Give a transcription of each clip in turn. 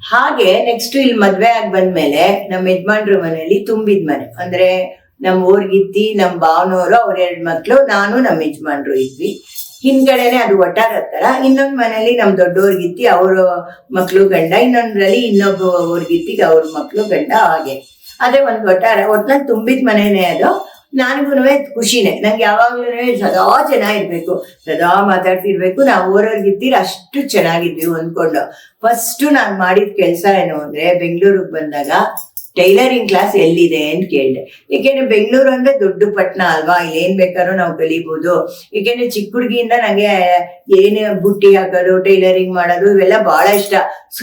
ಹಾಗೆ ನೆಕ್ಸ್ಟ್ ಇಲ್ಲಿ ಮದ್ವೆ ಆಗಿ ಬಂದ್ಮೇಲೆ ನಮ್ಮ ಯಜಮಾನ್ರ ಮನೇಲಿ ತುಂಬಿದ ಮನೆ, ಅಂದ್ರೆ ನಮ್ ಊರ್ಗಿತ್ತಿ ನಮ್ ಭಾವನವರು ಅವ್ರ 2 ಮಕ್ಳು, ನಾನು ನಮ್ಮ ಯಜಮಾನ್ರು ಇದ್ವಿ. ಹಿಂದ್ಗಡೆನೆ ಅದು ಒಟ್ಟಾರ ಹತ್ತರ. ಇನ್ನೊಂದ್ ಮನೇಲಿ ನಮ್ ದೊಡ್ಡವ್ರಿಗಿತ್ತಿ ಅವ್ರ ಮಕ್ಳು ಗಂಡ, ಇನ್ನೊಂದ್ರಲ್ಲಿ ಇನ್ನೊಬ್ಬ ಊರ್ಗಿತ್ತಿಗೆ ಅವ್ರ ಮಕ್ಳು ಗಂಡ. ಹಾಗೆ ಅದೇ ಒಂದ್ ಒಟ್ಟಾರ, ಒಟ್ನಲ್ಲಿ ತುಂಬಿದ ಮನೆನೇ ಅದು. ನನಗೂ ಖುಷಿನೇ, ನಂಗೆ ಯಾವಾಗ್ಲೂ ಸದಾ ಚೆನ್ನಾಗಿರ್ಬೇಕು, ಸದಾ ಮಾತಾಡ್ತಿರ್ಬೇಕು. ನಾವು ಊರವ್ರಿಗಿತ್ತೀರ ಅಷ್ಟು ಚೆನ್ನಾಗಿದ್ವಿ ಹೊಂದ್ಕೊಂಡು. ಫಸ್ಟ್ ನಾನ್ ಮಾಡಿದ ಕೆಲ್ಸ ಏನು ಅಂದ್ರೆ, ಬೆಂಗಳೂರಿಗೆ ಬಂದಾಗ ಟೈಲರಿಂಗ್ ಕ್ಲಾಸ್ ಎಲ್ಲಿದೆ ಅಂತ ಕೇಳಿದೆ. ಏಕೆಂದ್ರೆ ಬೆಂಗಳೂರು ಅಂದ್ರೆ ದೊಡ್ಡ ಪಟ್ಟಣ ಅಲ್ವಾ, ಇಲ್ಲಿ ಏನ್ ಬೇಕಾದ್ರೂ ನಾವು ಕಲಿಬಹುದು. ಏಕೆಂದ್ರೆ ಚಿಕ್ಕ ಹುಡುಗಿಯಿಂದ ನಂಗೆ ಏನೇ ಬುಟ್ಟಿ ಹಾಕೋದು, ಟೈಲರಿಂಗ್ ಮಾಡೋದು ಇವೆಲ್ಲ ಬಹಳ ಇಷ್ಟ.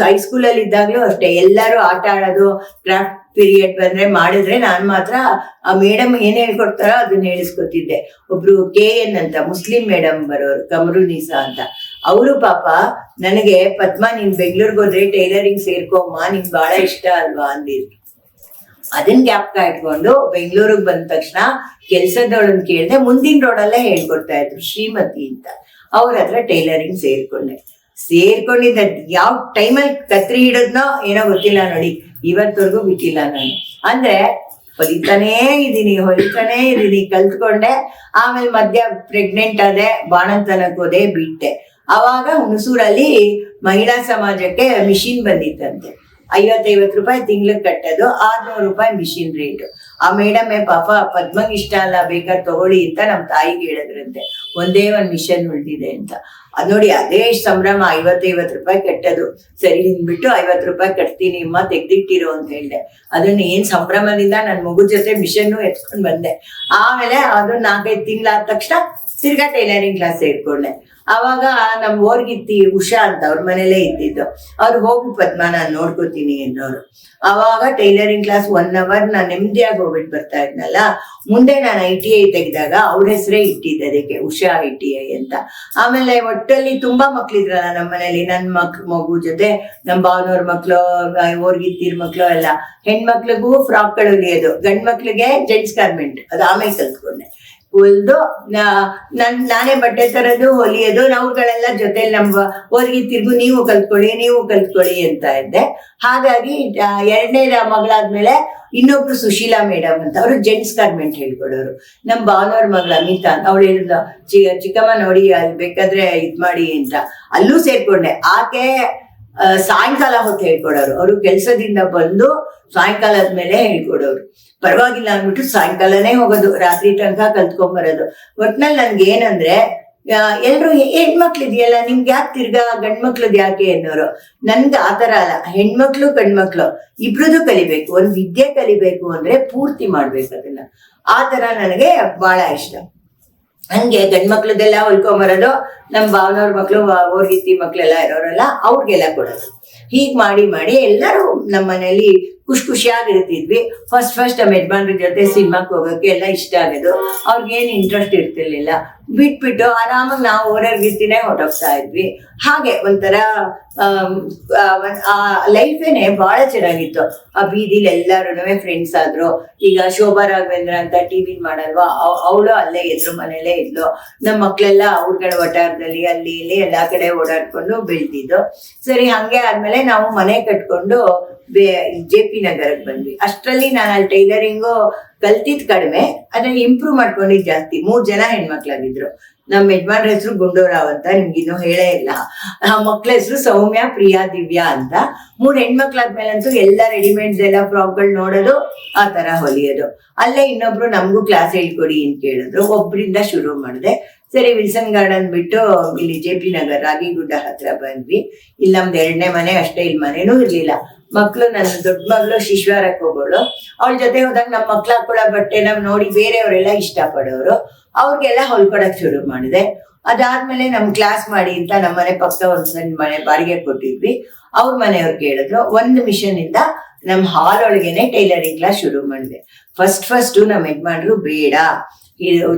ಹೈಸ್ಕೂಲಲ್ಲಿ ಇದ್ದಾಗ್ಲೂ ಅಷ್ಟೇ, ಎಲ್ಲರೂ ಆಟ ಆಡೋದು, ಕ್ರಾಫ್ಟ್ ಪೀರಿಯಡ್ ಬಂದ್ರೆ ಮಾಡಿದ್ರೆ ನಾನ್ ಮಾತ್ರ ಆ ಮೇಡಮ್ ಏನ್ ಹೇಳ್ಕೊಡ್ತಾರೋ ಅದನ್ನ ಹೇಳಿಸ್ಕೊತಿದ್ದೆ. ಒಬ್ರು KN ಅಂತ ಮುಸ್ಲಿಂ ಮೇಡಮ್ ಬರೋರು, ಕಮರುನಿಸಾ ಅಂತ, ಅವರು ಪಾಪ ನನಗೆ ಪದ್ಮ ನೀನ್ ಬೆಂಗ್ಳೂರ್ಗೆ ಹೋದ್ರೆ ಟೈಲರಿಂಗ್ ಸೇರ್ಕೊಮ್ಮ, ನಿಂಗೆ ಬಹಳ ಇಷ್ಟ ಅಲ್ವಾ ಅಂದಿದ್ರು. ಅದನ್ನ ಜ್ಞಾಪಕ ಇಟ್ಕೊಂಡು ಬೆಂಗಳೂರಿಗೆ ಬಂದ ತಕ್ಷಣ ಕೆಲ್ಸದವಳನ್ನ ಕೇಳಿದೆ. ಮುಂದಿನ ರೋಡಲ್ಲೇ ಹೇಳ್ಕೊಡ್ತಾ ಇದ್ರು, ಶ್ರೀಮತಿ ಅಂತ, ಅವ್ರ ಹತ್ರ ಟೈಲರಿಂಗ್ ಸೇರ್ಕೊಂಡಿದ್ದ ಯಾವ ಟೈಮಲ್ಲಿ ಕತ್ರಿ ಹಿಡಿದ್ನೋ ಏನೋ ಗೊತ್ತಿಲ್ಲ ನೋಡಿ, ಇವತ್ತವರೆಗೂ ಬಿಟ್ಟಿಲ್ಲ ನಾನು. ಅಂದ್ರೆ ಹೊಲಿತಾನೇ ಇದೀನಿ ಕಲ್ತ್ಕೊಂಡೆ. ಆಮೇಲೆ ಮಧ್ಯ ಪ್ರೆಗ್ನೆಂಟ್ ಆದೆ, ಬಾಣಂತನಕ್ಕೆ ಹೋದೆ, ಬಿಟ್ಟೆ. ಅವಾಗ ಹುಣಸೂರಲ್ಲಿ ಮಹಿಳಾ ಸಮಾಜಕ್ಕೆ ಮಿಷಿನ್ ಬಂದಿತ್ತಂತೆ. 50 ರೂಪಾಯಿ ತಿಂಗ್ಳಿಗೆ ಕಟ್ಟೋದು, 600 ರೂಪಾಯಿ ಮಿಷಿನ್ ರೇಟ್. ಆ ಮೇಡಮೇ ಪಾಪ ಪದ್ಮಂಗ್ ಇಷ್ಟ ಅಲ್ಲ, ಬೇಕಾದ್ರೆ ತಗೊಳ್ಳಿ ಅಂತ ನಮ್ ತಾಯಿಗೆ ಹೇಳಿದ್ರಂತೆ. ಒಂದೇ ಒಂದ್ ಮಿಷನ್ ಉಳ್ದಿದೆ ಅಂತ. ಅದ್ ನೋಡಿ ಅದೇ ಸಂಭ್ರಮ, 50 ರೂಪಾಯಿ ಕಟ್ಟೋದು. ಸರಿ ನಿನ್ಬಿಟ್ಟು 50 ರೂಪಾಯಿ ಕಟ್ತೀನಿ ಅಮ್ಮ, ತೆಗ್ದಿಟ್ಟಿರೋ ಅಂತ ಹೇಳ್ದೆ. ಅದನ್ನ ಏನ್ ಸಂಭ್ರಮದಿಂದ ನನ್ ಮಗು ಜೊತೆ ಮಿಷನ್ನು ಎತ್ಕೊಂಡ್ ಬಂದೆ. ಆಮೇಲೆ ಅದು 4-5 ತಿಂಗಳಾದ ತಕ್ಷಣ ತಿರ್ಗಾ ಟೈಲರಿಂಗ್ ಕ್ಲಾಸ್ ಸೇರ್ಕೊಂಡೆ. ಅವಾಗ ನಮ್ ಓರ್ಗಿತ್ತಿ ಉಷಾ ಅಂತ ಅವ್ರ ಮನೇಲೇ ಇದ್ದಿದ್ದು, ಅವ್ರು ಹೋಗು ಪದ್ಮ ನಾನ್ ನೋಡ್ಕೋತೀನಿ ಅನ್ನೋರು. ಅವಾಗ ಟೈಲರಿಂಗ್ ಕ್ಲಾಸ್ 1 hour ನಾನ್ ನೆಮ್ಮದಿಯಾಗಿ ಹೋಗ್ಬಿಟ್ಟು ಬರ್ತಾ ಇದ್ನಲ್ಲ. ಮುಂದೆ ನಾನು ITI ತೆಗ್ದಾಗ ಅವ್ರ ಹೆಸರೇ ಇಟ್ಟಿದ್ದೆ ಅದಕ್ಕೆ, ಉಷಾ ITI ಅಂತ. ಆಮೇಲೆ ಒಟ್ಟಲ್ಲಿ ತುಂಬಾ ಮಕ್ಳಿದ್ರಲ್ಲ ನಮ್ಮ ಮನೇಲಿ, ನನ್ ಮಗು ಜೊತೆ ನಮ್ ಭಾವನವ್ರ ಮಕ್ಳು, ಓರ್ಗಿತ್ತಿರ್ ಮಕ್ಳು ಎಲ್ಲ. ಹೆಣ್ಮಕ್ಳಿಗೂ ಫ್ರಾಕ್ಗಳು ಹೊಲಿಯೋದು, ಗಂಡ್ ಮಕ್ಳಿಗೆ ಜೆಂಟ್ಸ್ ಗಾರ್ಮೆಂಟ್, ಅದು ಆಮೇಲೆ ಕಲ್ತ್ಕೊಂಡೆ. ಹೊಲ್ದು ನಾನೇ ಬಟ್ಟೆ ತರೋದು, ಹೊಲಿಯೋದು, ನಾವುಗಳೆಲ್ಲ ಜೊತೆಲಿ ನಮ್ಮ ಓರ್ಗಿತ್ತಿರ್ಗೂ ನೀವು ಕಲ್ತ್ಕೊಳ್ಳಿ ಅಂತ ಇದ್ದೆ. ಹಾಗಾಗಿ 2ನೇ ಮಗಳಾದ್ಮೇಲೆ ಇನ್ನೊಬ್ರು ಸುಶೀಲಾ ಮೇಡಮ್ ಅಂತ, ಅವರು ಜೆಂಟ್ಸ್ ಗಾರ್ಮೆಂಟ್ ಹೇಳ್ಕೊಡೋರು. ನಮ್ ಭಾವನವ್ರ ಮಗಳು ಅಮಿತಾ ಅಂತ, ಅವಳು ಹೇಳಿದ್ಲು, ಚಿಕ್ಕಮ್ಮ ನೋಡಿ ಅಲ್ಲಿ ಬೇಕಾದ್ರೆ ಇದ್ ಮಾಡಿ ಅಂತ. ಅಲ್ಲೂ ಸೇರ್ಕೊಂಡೆ. ಆಕೆ ಸಾಯಂಕಾಲ ಹೊತ್ತು ಹೇಳ್ಕೊಡೋರು. ಅವರು ಕೆಲ್ಸದಿಂದ ಬಂದು ಸಾಯಂಕಾಲ ಆದ್ಮೇಲೆ ಹೇಳ್ಕೊಡೋರು. ಪರವಾಗಿಲ್ಲ ಅಂದ್ಬಿಟ್ಟು ಸಾಯಂಕಾಲನೇ ಹೋಗೋದು, ರಾತ್ರಿ ತನಕ ಕಲ್ತ್ಕೊಂಡ್ಬರೋದು. ಒಟ್ನಲ್ಲಿ ನನ್ಗೆ ಏನಂದ್ರೆ, ಎಲ್ರು ಹೆಣ್ಮಕ್ಳಿದೆಯಲ್ಲ ನಿಮ್ಗೆ ಯಾಕೆ ತಿರ್ಗಾ ಗಂಡ್ಮಕ್ಳದ್ ಯಾಕೆ ಅನ್ನೋರು. ನನ್ಗೆ ಆತರ ಅಲ್ಲ, ಹೆಣ್ಮಕ್ಳು ಗಂಡ್ಮಕ್ಳು ಇಬ್ರದ್ದು ಕಲಿಬೇಕು. ಒಂದ್ ವಿದ್ಯೆ ಕಲಿಬೇಕು ಅಂದ್ರೆ ಪೂರ್ತಿ ಮಾಡ್ಬೇಕು ಅದನ್ನ. ಆ ತರ ನನಗೆ ಬಹಳ ಇಷ್ಟ. ಹಂಗೆ ಗಂಡ್ಮಕ್ಳದೆಲ್ಲ ಹೊಲ್ಕೊಂಬರೋದು, ನಮ್ ಭಾವನವ್ರ ಮಕ್ಳು, ಓರ್ಗಿತ್ತಿ ಮಕ್ಳೆಲ್ಲ ಇರೋರೆಲ್ಲ ಅವ್ರಿಗೆಲ್ಲ ಕೊಡೋದು. ಹೀಗ್ ಮಾಡಿ ಎಲ್ಲರೂ ನಮ್ಮ ಮನೇಲಿ ಖುಷಿಯಾಗಿರ್ತಿದ್ವಿ. ಫಸ್ಟ್ ನಮ್ಮ ಯಜಮಾನ್ರ ಜೊತೆ ಸಿನಿಮಾಕ್ಕೆ ಹೋಗೋಕೆ ಎಲ್ಲ ಇಷ್ಟ ಆಗೋದು. ಅವ್ರಿಗೇನು ಇಂಟ್ರೆಸ್ಟ್ ಇರ್ತಿರ್ಲಿಲ್ಲ. ಬಿಟ್ಬಿಟ್ಟು ಆರಾಮಾಗಿ ನಾವು ಓಡಾಡ್ಗಿರ್ತಿನೇ ಹೊರಟೋಗ್ತಾ ಇದ್ವಿ. ಹಾಗೆ ಒಂಥರ ಆ ಲೈಫೇನೆ ಬಹಳ ಚೆನ್ನಾಗಿತ್ತು. ಆ ಬೀದಿಲಿ ಎಲ್ಲಾರು ಫ್ರೆಂಡ್ಸ್ ಆದ್ರು. ಈಗ ಶೋಭಾ ರಾಘವೇಂದ್ರ ಅಂತ TV ಮಾಡಲ್ವಾ, ಅವಳು ಅಲ್ಲೇ ಎದುರು ಮನೇಲೇ ಇದ್ಲು. ನಮ್ಮ ಮಕ್ಳೆಲ್ಲ ಅವ್ರಗಳ ವಟಾರದಲ್ಲಿ ಅಲ್ಲಿ ಇಲ್ಲಿ ಎಲ್ಲಾ ಕಡೆ ಓಡಾಡ್ಕೊಂಡು ಬೆಳ್ದಿದ್ದು. ಸರಿ, ಹಂಗೆ ಆದ್ಮೇಲೆ ನಾವು ಮನೆ ಕಟ್ಕೊಂಡು JP ನಗರಕ್ಕೆ ಬಂದ್ವಿ. ಅಷ್ಟ್ರಲ್ಲಿ ನಾನು ಅಲ್ಲಿ ಟೈಲರಿಂಗು ಕಲ್ತಿದ್ ಕಡಿಮೆ, ಅದನ್ನ ಇಂಪ್ರೂವ್ ಮಾಡ್ಕೊಂಡಿದ್ ಜಾಸ್ತಿ. 3 ಜನ ಹೆಣ್ಮಕ್ಳಾಗಿದ್ರು. ನಮ್ಮ ಯಜಮಾನ್ರ ಹೆಸರು ಗುಂಡೂರಾವ್ ಅಂತ, ನಿಮ್ಗಿನ್ನೂ ಹೇಳೇ ಇಲ್ಲ. ಆ ಮಕ್ಳ ಹೆಸರು ಸೌಮ್ಯ, ಪ್ರಿಯಾ, ದಿವ್ಯಾ ಅಂತ. 3 ಹೆಣ್ಮಕ್ಳಾದ್ಮೇಲಂತೂ ಎಲ್ಲ ರೆಡಿಮೇಡ್ಸ್ ಎಲ್ಲ ಫ್ರಾಕ್ಗಳು ನೋಡೋದು, ಆ ತರ ಹೊಲಿಯೋದು. ಅಲ್ಲೇ ಇನ್ನೊಬ್ರು ನಮ್ಗೂ ಕ್ಲಾಸ್ ಹೇಳ್ಕೊಡಿ ಅಂತ ಕೇಳಿದ್ರು. ಒಬ್ರಿಂದ ಶುರು ಮಾಡಿದೆ. ಸರಿ, ವಿಲ್ಸನ್ ಗಾರ್ಡನ್ ಬಿಟ್ಟು ಇಲ್ಲಿ JP ನಗರ ರಾಗಿಗುಡ್ಡ ಹತ್ರ ಬಂದ್ವಿ. ಇಲ್ಲಿ ನಮ್ದು 2ನೇ ಮನೆ ಅಷ್ಟೇ, ಇಲ್ಲಿ ಮನೇನೂ ಇರ್ಲಿಲ್ಲ. ಮಕ್ಳು, ನನ್ನ ದೊಡ್ಡ ಮಗಳು ಶಿಶ್ವಾರಕ್ಕೆ ಹೋಗೋಳು. ಅವಳ ಜೊತೆ ಹೋದಾಗ ನಮ್ಮ ಮಕ್ಳು ಹಾಕೊಳ್ಳೋ ಬಟ್ಟೆ ನಾವ್ ನೋಡಿ ಬೇರೆಯವರೆಲ್ಲ ಇಷ್ಟ ಪಡೋರು. ಅವ್ರಿಗೆಲ್ಲ ಹೊಲ್ಕೊಡಕ್ ಶುರು ಮಾಡಿದೆ. ಅದಾದ್ಮೇಲೆ ನಮ್ ಕ್ಲಾಸ್ ಮಾಡಿ ಅಂತ ನಮ್ಮ ಮನೆ ಪಕ್ಕ ಒಂದ್ ಸಣ್ಣ ಮನೆ ಬಾಡಿಗೆ ಕೊಟ್ಟಿದ್ವಿ. ಅವ್ರ ಮನೆಯವ್ರು ಕೇಳಿದ್ರು. 1 ಮಿಷನ್ ಇಂದ ನಮ್ ಹಾಲ್ ಒಳಗೇನೆ ಟೈಲರಿಂಗ್ ಕ್ಲಾಸ್ ಶುರು ಮಾಡಿದೆ. ಫಸ್ಟ್ ನಮ್ಮ ಯಜಮಾನ್ರು ಬೇಡ,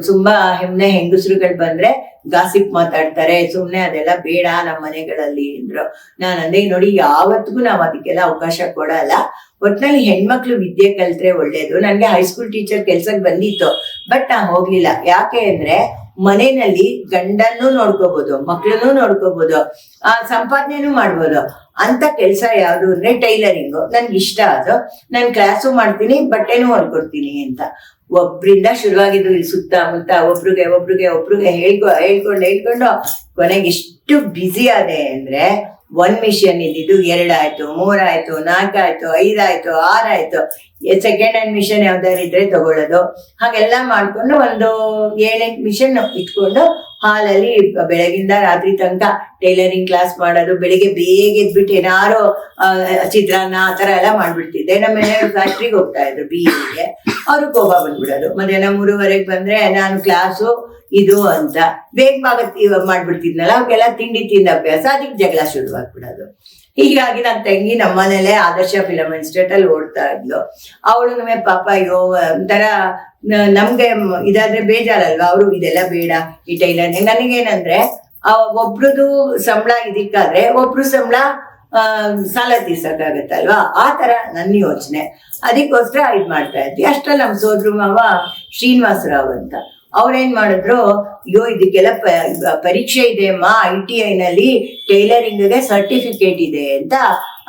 ತುಂಬಾ ಹೆಂಗಸರುಗಳು ಬಂದ್ರೆ ಗಾಸಿಪ್ ಮಾತಾಡ್ತಾರೆ, ಸುಮ್ನೆ ಅದೆಲ್ಲ ಬೇಡ ನಮ್ಮ ಮನೆಗಳಲ್ಲಿ ಅಂದ್ರು. ನಾನು ಅಂದೆ, ನೋಡಿ ಯಾವತ್ತಿಗೂ ನಾವ್ ಅದಕ್ಕೆಲ್ಲ ಅವಕಾಶ ಕೊಡಲ್ಲ. ಒಟ್ನಲ್ಲಿ ಹೆಣ್ಮಕ್ಳು ವಿದ್ಯೆ ಕಲ್ತ್ರೆ ಒಳ್ಳೇದು. ನನ್ಗೆ ಹೈಸ್ಕೂಲ್ ಟೀಚರ್ ಕೆಲ್ಸಕ್ಕೆ ಬಂದಿತ್ತು, ಬಟ್ ನಾ ಹೋಗ್ಲಿಲ್ಲ. ಯಾಕೆ ಅಂದ್ರೆ ಮನೆಯಲ್ಲಿ ಗಂಡನ್ನು ನೋಡ್ಕೋಬಹುದು, ಮಕ್ಳನ್ನು ನೋಡ್ಕೋಬಹುದು, ಸಂಪಾದನೆನೂ ಮಾಡ್ಬೋದು. ಅಂತ ಕೆಲಸ ಯಾವುದು ಅಂದ್ರೆ ಟೈಲರಿಂಗು. ನನ್ಗೆ ಇಷ್ಟ ಅದು. ನಾನು ಕ್ಲಾಸು ಮಾಡ್ತೀನಿ, ಬಟ್ಟೆನೂ ಹೊಲ್ಕೊಡ್ತೀನಿ ಅಂತ. ಒಬ್ರಿಂದ ಶುರುವಾಗಿದ್ದು ಇಲ್ಲಿ ಸುತ್ತಮುತ್ತ ಒಬ್ರಿಗೆ ಹೇಳ್ಕೊಂಡು ಕೊನೆಗೆ ಎಷ್ಟು ಬ್ಯುಸಿ ಆದೆ ಅಂದ್ರೆ, 1 ಮಿಷನ್ ಇದ್ದಿದ್ದು 2 ಆಯ್ತು, 3 ಆಯ್ತು, 4 ಆಯ್ತು, 5 ಆಯ್ತು, 6 ಆಯ್ತು. ಸೆಕೆಂಡ್ ಹ್ಯಾಂಡ್ ಮಿಷನ್ ಯಾವ್ದಾರು ಇದ್ರೆ ತಗೊಳ್ಳೋದು. ಹಾಗೆಲ್ಲ ಮಾಡ್ಕೊಂಡು ಒಂದು 7-8 ಮಿಷನ್ ಇಟ್ಕೊಂಡು ಹಾಲಲ್ಲಿ ಬೆಳಗಿಂದ ರಾತ್ರಿ ತನಕ ಟೈಲರಿಂಗ್ ಕ್ಲಾಸ್ ಮಾಡೋದು. ಬೆಳಿಗ್ಗೆ ಬೇಗ ಎದ್ಬಿಟ್ಟು ಏನಾರು ಚಿತ್ರಾನ್ನ ಆ ತರ ಎಲ್ಲ ಮಾಡ್ಬಿಡ್ತಿದ್ದೆ. ನಮ್ಮ ಮನೆಯವ್ರು ಫ್ಯಾಕ್ಟ್ರಿಗೆ ಹೋಗ್ತಾ ಇದ್ರು BA, ಅವ್ರು ಕೋಪ ಬಂದ್ಬಿಡೋದು. ಮಧ್ಯಾಹ್ನ 3:30 ಬಂದ್ರೆ ನಾನು ಕ್ಲಾಸು ಇದು ಅಂತ ಬೇಗ ಮಾಡ್ಬಿಡ್ತಿದ್ನಲ್ಲ, ಅವ್ರಿಗೆಲ್ಲ ತಿಂಡಿ ತಿಂದ ಅಭ್ಯಾಸ, ಅದಕ್ಕೆ ಜಗಳ ಶುರುವಾಗ್ಬಿಡೋದು. ಹೀಗಾಗಿ ನನ್ನ ತಂಗಿ ನಮ್ಮನೇಲೆ ಆದರ್ಶ ಫಿಲಮ್ ಇನ್ಸ್ಟಿಟ್ಯೂಟ್ ಅಲ್ಲಿ ಓಡ್ತಾ ಇದ್ಲು. ಅವಳು ಪಾಪ ಅಯ್ಯೋ ಒಂಥರ ನಮ್ಗೆ ಇದಾದ್ರೆ ಬೇಜಾರಲ್ವಾ, ಅವರು ಇದೆಲ್ಲ ಬೇಡ ಈ ಟೈಲರಿಂಗ್. ನನಗೇನಂದ್ರೆ ಒಬ್ರದು ಸಂಬಳ ಇದಕ್ಕಾದ್ರೆ ಒಬ್ರು ಸಂಬಳ ಸಾಲ ತೀರ್ಸಕ್ಕಾಗತ್ತಲ್ವಾ, ಆ ತರ ನನ್ನ ಯೋಚನೆ. ಅದಕ್ಕೋಸ್ಕರ ಇದ್ ಮಾಡ್ತಾ ಇದ್ವಿ. ಅಷ್ಟ್ರಲ್ಲಿ ನಮ್ಮ ಸೋದ್ರು ಮಾವ ಶ್ರೀನಿವಾಸರಾವ್ ಅಂತ ಅವ್ರೇನ್ ಮಾಡಿದ್ರು, ಅಯ್ಯೋ ಇದಕ್ಕೆಲ್ಲ ಪರೀಕ್ಷೆ ಇದೆ ಅಮ್ಮ, ITI ನಲ್ಲಿ ಟೈಲರಿಂಗ್ಗೆ ಸರ್ಟಿಫಿಕೇಟ್ ಇದೆ ಅಂತ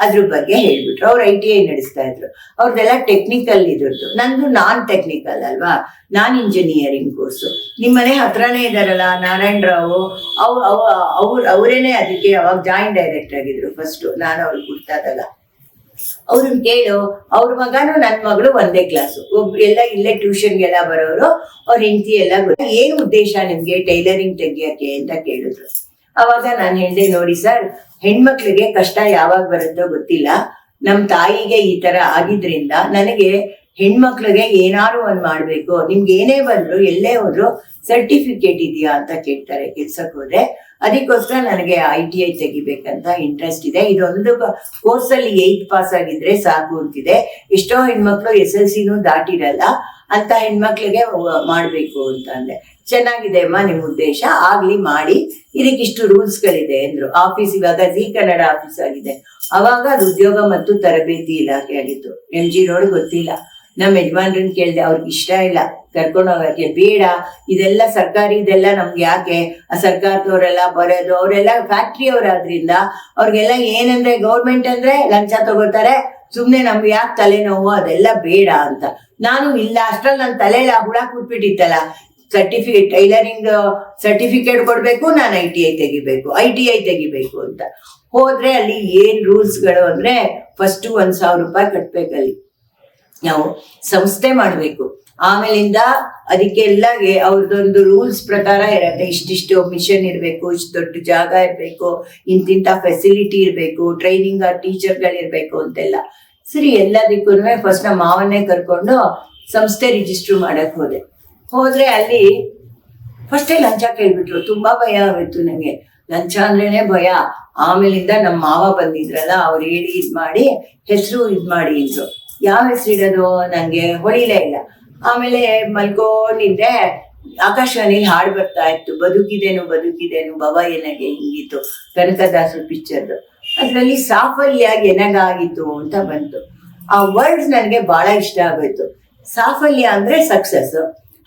ಅದ್ರ ಬಗ್ಗೆ ಹೇಳ್ಬಿಟ್ರು. ಅವ್ರು ITI ನಡೆಸ್ತಾ ಇದ್ರು. ಅವ್ರದ್ದೆಲ್ಲ ಟೆಕ್ನಿಕಲ್ ಇದ್ರದ್ದು, ನಂದು ನಾನ್ ಟೆಕ್ನಿಕಲ್ ಅಲ್ವಾ, ನಾನ್ ಇಂಜಿನಿಯರಿಂಗ್ ಕೋರ್ಸು. ನಿಮ್ಮನೆ ಹತ್ರನೇ ಇದಾರಲ್ಲ ನಾರಾಯಣರಾವ್, ಅವರೇನೆ ಅದಕ್ಕೆ ಅವಾಗ ಜಾಯಿಂಟ್ ಡೈರೆಕ್ಟರ್ ಆಗಿದ್ರು ಫಸ್ಟ್ ನಾನು ಅವ್ರಿಗೆ ಗುರ್ತಾದಾಗ. ಅವ್ರನ್ನ ಕೇಳು, ಅವ್ರ ಮಗನು ನನ್ನ ಮಗಳು ಒಂದೇ ಕ್ಲಾಸು, ಎಲ್ಲ ಇಲ್ಲೇ ಟ್ಯೂಷನ್ಗೆಲ್ಲ ಬರೋರು. ಅವ್ರ ಹೆಂಡತಿ ಎಲ್ಲ ಏನು ಉದ್ದೇಶ ನಿಮ್ಗೆ ಟೈಲರಿಂಗ್ ತೆಗಿಯಕ್ಕೆ ಅಂತ ಕೇಳಿದ್ರು. ಅವಾಗ ನಾನು ಹೇಳಿದೆ, ನೋಡಿ ಸರ್, ಹೆಣ್ಮಕ್ಳಿಗೆ ಕಷ್ಟ ಯಾವಾಗ ಬರುತ್ತೋ ಗೊತ್ತಿಲ್ಲ. ನಮ್ ತಾಯಿಗೆ ಈ ತರ ಆಗಿದ್ರಿಂದ ನನಗೆ ಹೆಣ್ಮಕ್ಳಿಗೆ ಏನಾರು ಒಂದ್ ಮಾಡ್ಬೇಕು. ನಿಮ್ಗೆ ಏನೇ ಬಂದ್ರು ಎಲ್ಲೇ ಹೋದ್ರು ಸರ್ಟಿಫಿಕೇಟ್ ಇದೆಯಾ ಅಂತ ಕೇಳ್ತಾರೆ ಕೆಲ್ಸಕ್ಕೆ ಹೋದ್ರೆ. ಅದಕ್ಕೋಸ್ಕರ ನನಗೆ ITI ತೆಗಿಬೇಕಂತ ಇಂಟ್ರೆಸ್ಟ್ ಇದೆ. ಇದೊಂದು ಕೋರ್ಸ್ ಅಲ್ಲಿ 8th ಪಾಸ್ ಆಗಿದ್ರೆ ಸಾಕು ಅಂತಿದೆ. ಎಷ್ಟೋ ಹೆಣ್ಮಕ್ಳು SLCನೂ ದಾಟಿರಲ್ಲ, ಅಂತ ಹೆಣ್ಮಕ್ಳಿಗೆ ಮಾಡ್ಬೇಕು ಅಂತ ಅಂದೆ. ಚೆನ್ನಾಗಿದೆ ಅಮ್ಮ ನಿಮ್ ಉದ್ದೇಶ, ಆಗ್ಲಿ ಮಾಡಿ, ಇದಕ್ಕಿಷ್ಟು ರೂಲ್ಸ್ ಗಳಿದೆ ಅಂದ್ರು. ಆಫೀಸ್ ಇವಾಗ ಜಿ ಕನ್ನಡ ಆಫೀಸ್ ಆಗಿದೆ. ಅವಾಗ ಅದು ಉದ್ಯೋಗ ಮತ್ತು ತರಬೇತಿ ಇಲಾಖೆ ಆಗಿತ್ತು. MG ರೋಡ್ ಗೊತ್ತಿಲ್ಲ. ನಮ್ಮ ಯಜಮಾನ್ರನ್ನ ಕೇಳಿದೆ, ಅವ್ರಿಗೆ ಇಷ್ಟ ಇಲ್ಲ ಕರ್ಕೊಂಡು ಹೋಗಕ್ಕೆ. ಬೇಡ, ಇದೆಲ್ಲ ಸರ್ಕಾರಿ, ಇದೆಲ್ಲ ನಮ್ಗೆ ಯಾಕೆ, ಆ ಸರ್ಕಾರದವರೆಲ್ಲ ಬರೋದು, ಅವರೆಲ್ಲ ಫ್ಯಾಕ್ಟ್ರಿ ಅವರಾದ್ರಿಂದ ಅವ್ರಿಗೆಲ್ಲ ಏನಂದ್ರೆ ಗೌರ್ಮೆಂಟ್ ಅಂದ್ರೆ ಲಂಚ ತಗೋತಾರೆ, ಸುಮ್ನೆ ನಮ್ಗೆ ಯಾಕೆ ತಲೆನೋವು, ಅದೆಲ್ಲ ಬೇಡ ಅಂತ. ನಾನು ಇಲ್ಲ, ಅಷ್ಟ್ರಲ್ಲಿ ನನ್ನ ತಲೆಲ್ಲ ಹುಳ ಕೂತ್ಬಿಟ್ಟಿತ್ತಲ್ಲ, ಟೈಲರಿಂಗ್ ಸರ್ಟಿಫಿಕೇಟ್ ಕೊಡ್ಬೇಕು, ನಾನು ITI ತೆಗಿಬೇಕು ಅಂತ ಹೋದ್ರೆ ಅಲ್ಲಿ ಏನ್ ರೂಲ್ಸ್ಗಳು ಅಂದ್ರೆ, ಫಸ್ಟ್ 1,000 ರೂಪಾಯಿ ಕಟ್ಬೇಕಲ್ಲಿ, ನಾವು ಸಂಸ್ಥೆ ಮಾಡ್ಬೇಕು. ಆಮೇಲಿಂದ ಅದಕ್ಕೆಲ್ಲ ಅವ್ರದ್ದೊಂದು ರೂಲ್ಸ್ ಪ್ರಕಾರ ಇರತ್ತೆ. ಇಷ್ಟಿಷ್ಟು ಮಿಷನ್ ಇರ್ಬೇಕು, ಇಷ್ಟು ದೊಡ್ಡ ಜಾಗ ಇರ್ಬೇಕು, ಇಂತಿಂತ ಫೆಸಿಲಿಟಿ ಇರ್ಬೇಕು, ಟ್ರೈನಿಂಗ್ ಟೀಚರ್ಗಳಿರ್ಬೇಕು ಅಂತೆಲ್ಲ. ಸರಿ, ಎಲ್ಲದಕ್ಕೂ ಫಸ್ಟ್ ನಮ್ಮ ಮಾವನ್ನೇ ಕರ್ಕೊಂಡು ಸಂಸ್ಥೆ ರಿಜಿಸ್ಟರ್ ಮಾಡಕ್ ಹೋದ್ರೆ ಅಲ್ಲಿ ಫಸ್ಟೇ ಲಂಚ ಕೇಳ್ಬಿಟ್ರು. ತುಂಬಾ ಭಯ ಆಗೋಯ್ತು ನಂಗೆ, ಲಂಚ ಅಂದ್ರೇನೆ ಭಯ. ಆಮೇಲಿಂದ ನಮ್ಮ ಮಾವ ಬಂದಿದ್ರಲ್ಲ, ಅವ್ರು ಹೇಳಿ ಇದ್ ಮಾಡಿ ಹೆಸರು ಇದ್ ಮಾಡಿ ಅಂದ್ರು. ಯಾವ ಹೆಸರು ಇಡೋದು ನಂಗೆ ಹೊಳಿಲೇ ಇಲ್ಲ. ಆಮೇಲೆ ಮಲ್ಕೊಂಡಿದ್ದೆ, ಆಕಾಶವಾಣಿಲಿ ಹಾಡು ಬರ್ತಾ ಇತ್ತು, ಬದುಕಿದೇನು ಭವ ಎನಗೆ ಹಿಂಗಿತ್ತು, ಕನಕದಾಸರು ಪಿಕ್ಚರ್ದು. ಅದ್ರಲ್ಲಿ ಸಾಫಲ್ಯ ಎನಗಾಗಿತ್ತು ಅಂತ ಬಂತು. ಆ ವರ್ಡ್ಸ್ ನನಗೆ ಬಹಳ ಇಷ್ಟ ಆಗೋಯ್ತು. ಸಾಫಲ್ಯ ಅಂದ್ರೆ ಸಕ್ಸಸ್.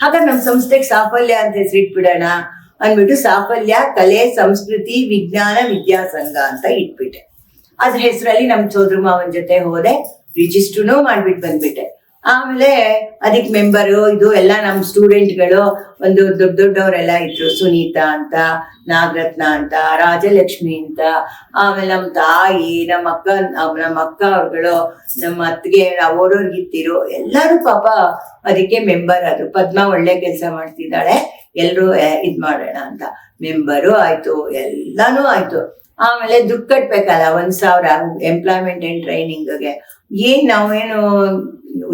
ಹಾಗಾಗಿ ನಮ್ಮ ಸಂಸ್ಥೆಗೆ ಸಾಫಲ್ಯ ಅಂತ ಹೆಸರಿಟ್ಬಿಡೋಣ ಅಂದ್ಬಿಟ್ಟು ಸಾಫಲ್ಯ ಕಲೆ ಸಂಸ್ಕೃತಿ ವಿಜ್ಞಾನ ವಿದ್ಯಾಸಂಘ ಅಂತ ಇಟ್ಬಿಟ್ಟೆ. ಅದ್ರ ಹೆಸರಲ್ಲಿ ನಮ್ ಸೋದ್ರ ಮಾವನ್ ಜೊತೆ ಹೋದೆ, ರಿಜಿಸ್ಟ್ರೂ ಮಾಡ್ಬಿಟ್ಟು ಬಂದ್ಬಿಟ್ಟೆ. ಆಮೇಲೆ ಅದಕ್ಕೆ ಮೆಂಬರು ಇದು ಎಲ್ಲ ನಮ್ಮ ಸ್ಟೂಡೆಂಟ್ಗಳು ಒಂದು ದೊಡ್ಡವರೆಲ್ಲ ಇದ್ರು. ಸುನೀತಾ ಅಂತ, ನಾಗರತ್ನ ಅಂತ, ರಾಜಲಕ್ಷ್ಮಿ ಅಂತ, ಆಮೇಲೆ ನಮ್ಮ ತಾಯಿ, ನಮ್ಮ ಅಕ್ಕ ಅವ್ರುಗಳು, ನಮ್ಮ ಅತ್ತಿಗೆ, ಓಡೋರ್ಗಿತ್ತಿರು ಎಲ್ಲರೂ ಪಾಪ ಅದಕ್ಕೆ ಮೆಂಬರ್ ಆದ್ರು. ಪದ್ಮ ಒಳ್ಳೆ ಕೆಲಸ ಮಾಡ್ತಿದ್ದಾಳೆ, ಎಲ್ರು ಇದ್ ಮಾಡೋಣ ಅಂತ ಮೆಂಬರು ಆಯ್ತು, ಎಲ್ಲಾನು ಆಯ್ತು. ಆಮೇಲೆ ದುಡ್ಡು ಕಟ್ಬೇಕಲ್ಲ 1,000 ಎಂಪ್ಲಾಯ್ಮೆಂಟ್ ಅಂಡ್ ಟ್ರೈನಿಂಗ್ಗೆ. ನಾವೇನು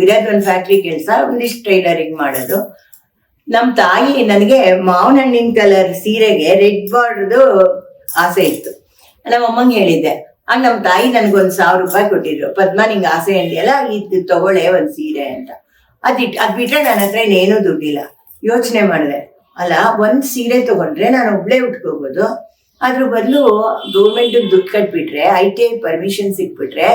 ಇರೋದ್ ಒಂದು ಫ್ಯಾಕ್ಟ್ರಿ ಕೆಲಸ, ಒಂದಿಷ್ಟು ಟೈಲರಿಂಗ್ ಮಾಡೋದು. ನಮ್ ತಾಯಿ ನನಗೆ ಮಾವಿನ ಹಣ್ಣಿನ ಕಲರ್ ಸೀರೆಗೆ ರೆಡ್ ಬಾರ್ಡ್ದು ಆಸೆ ಇತ್ತು. ನಮ್ಮ ಅಮ್ಮಂಗೆ ಹೇಳಿದ್ದೆ. ಆಗ ನಮ್ ತಾಯಿ ನನ್ಗೊಂದ್ 1,000 ರೂಪಾಯಿ ಕೊಟ್ಟಿದ್ರು. ಪದ್ಮ ನಿಂಗೆ ಆಸೆ ಅಂದಿಯಲ್ಲ, ಇದು ತಗೊಳ್ಳೆ ಒಂದ್ ಸೀರೆ ಅಂತ. ಅದ್ ಬಿಟ್ರೆ ನನ್ನ ಹತ್ರ ಇನ್ನೇನೂ ದುಡ್ಡಿಲ್ಲ. ಯೋಚನೆ ಮಾಡಿದೆ, ಅಲ್ಲ ಒಂದ್ ಸೀರೆ ತಗೊಂಡ್ರೆ ನಾನು ಒಬ್ಳೇ ಉಟ್ಕೋಬಹುದು, ಅದ್ರ ಬದಲು ಗೌರ್ಮೆಂಟ್ ದುಡ್ಡು ಕಟ್ಬಿಟ್ರೆ, ITI ಪರ್ಮಿಷನ್ ಸಿಕ್ಬಿಟ್ರೆ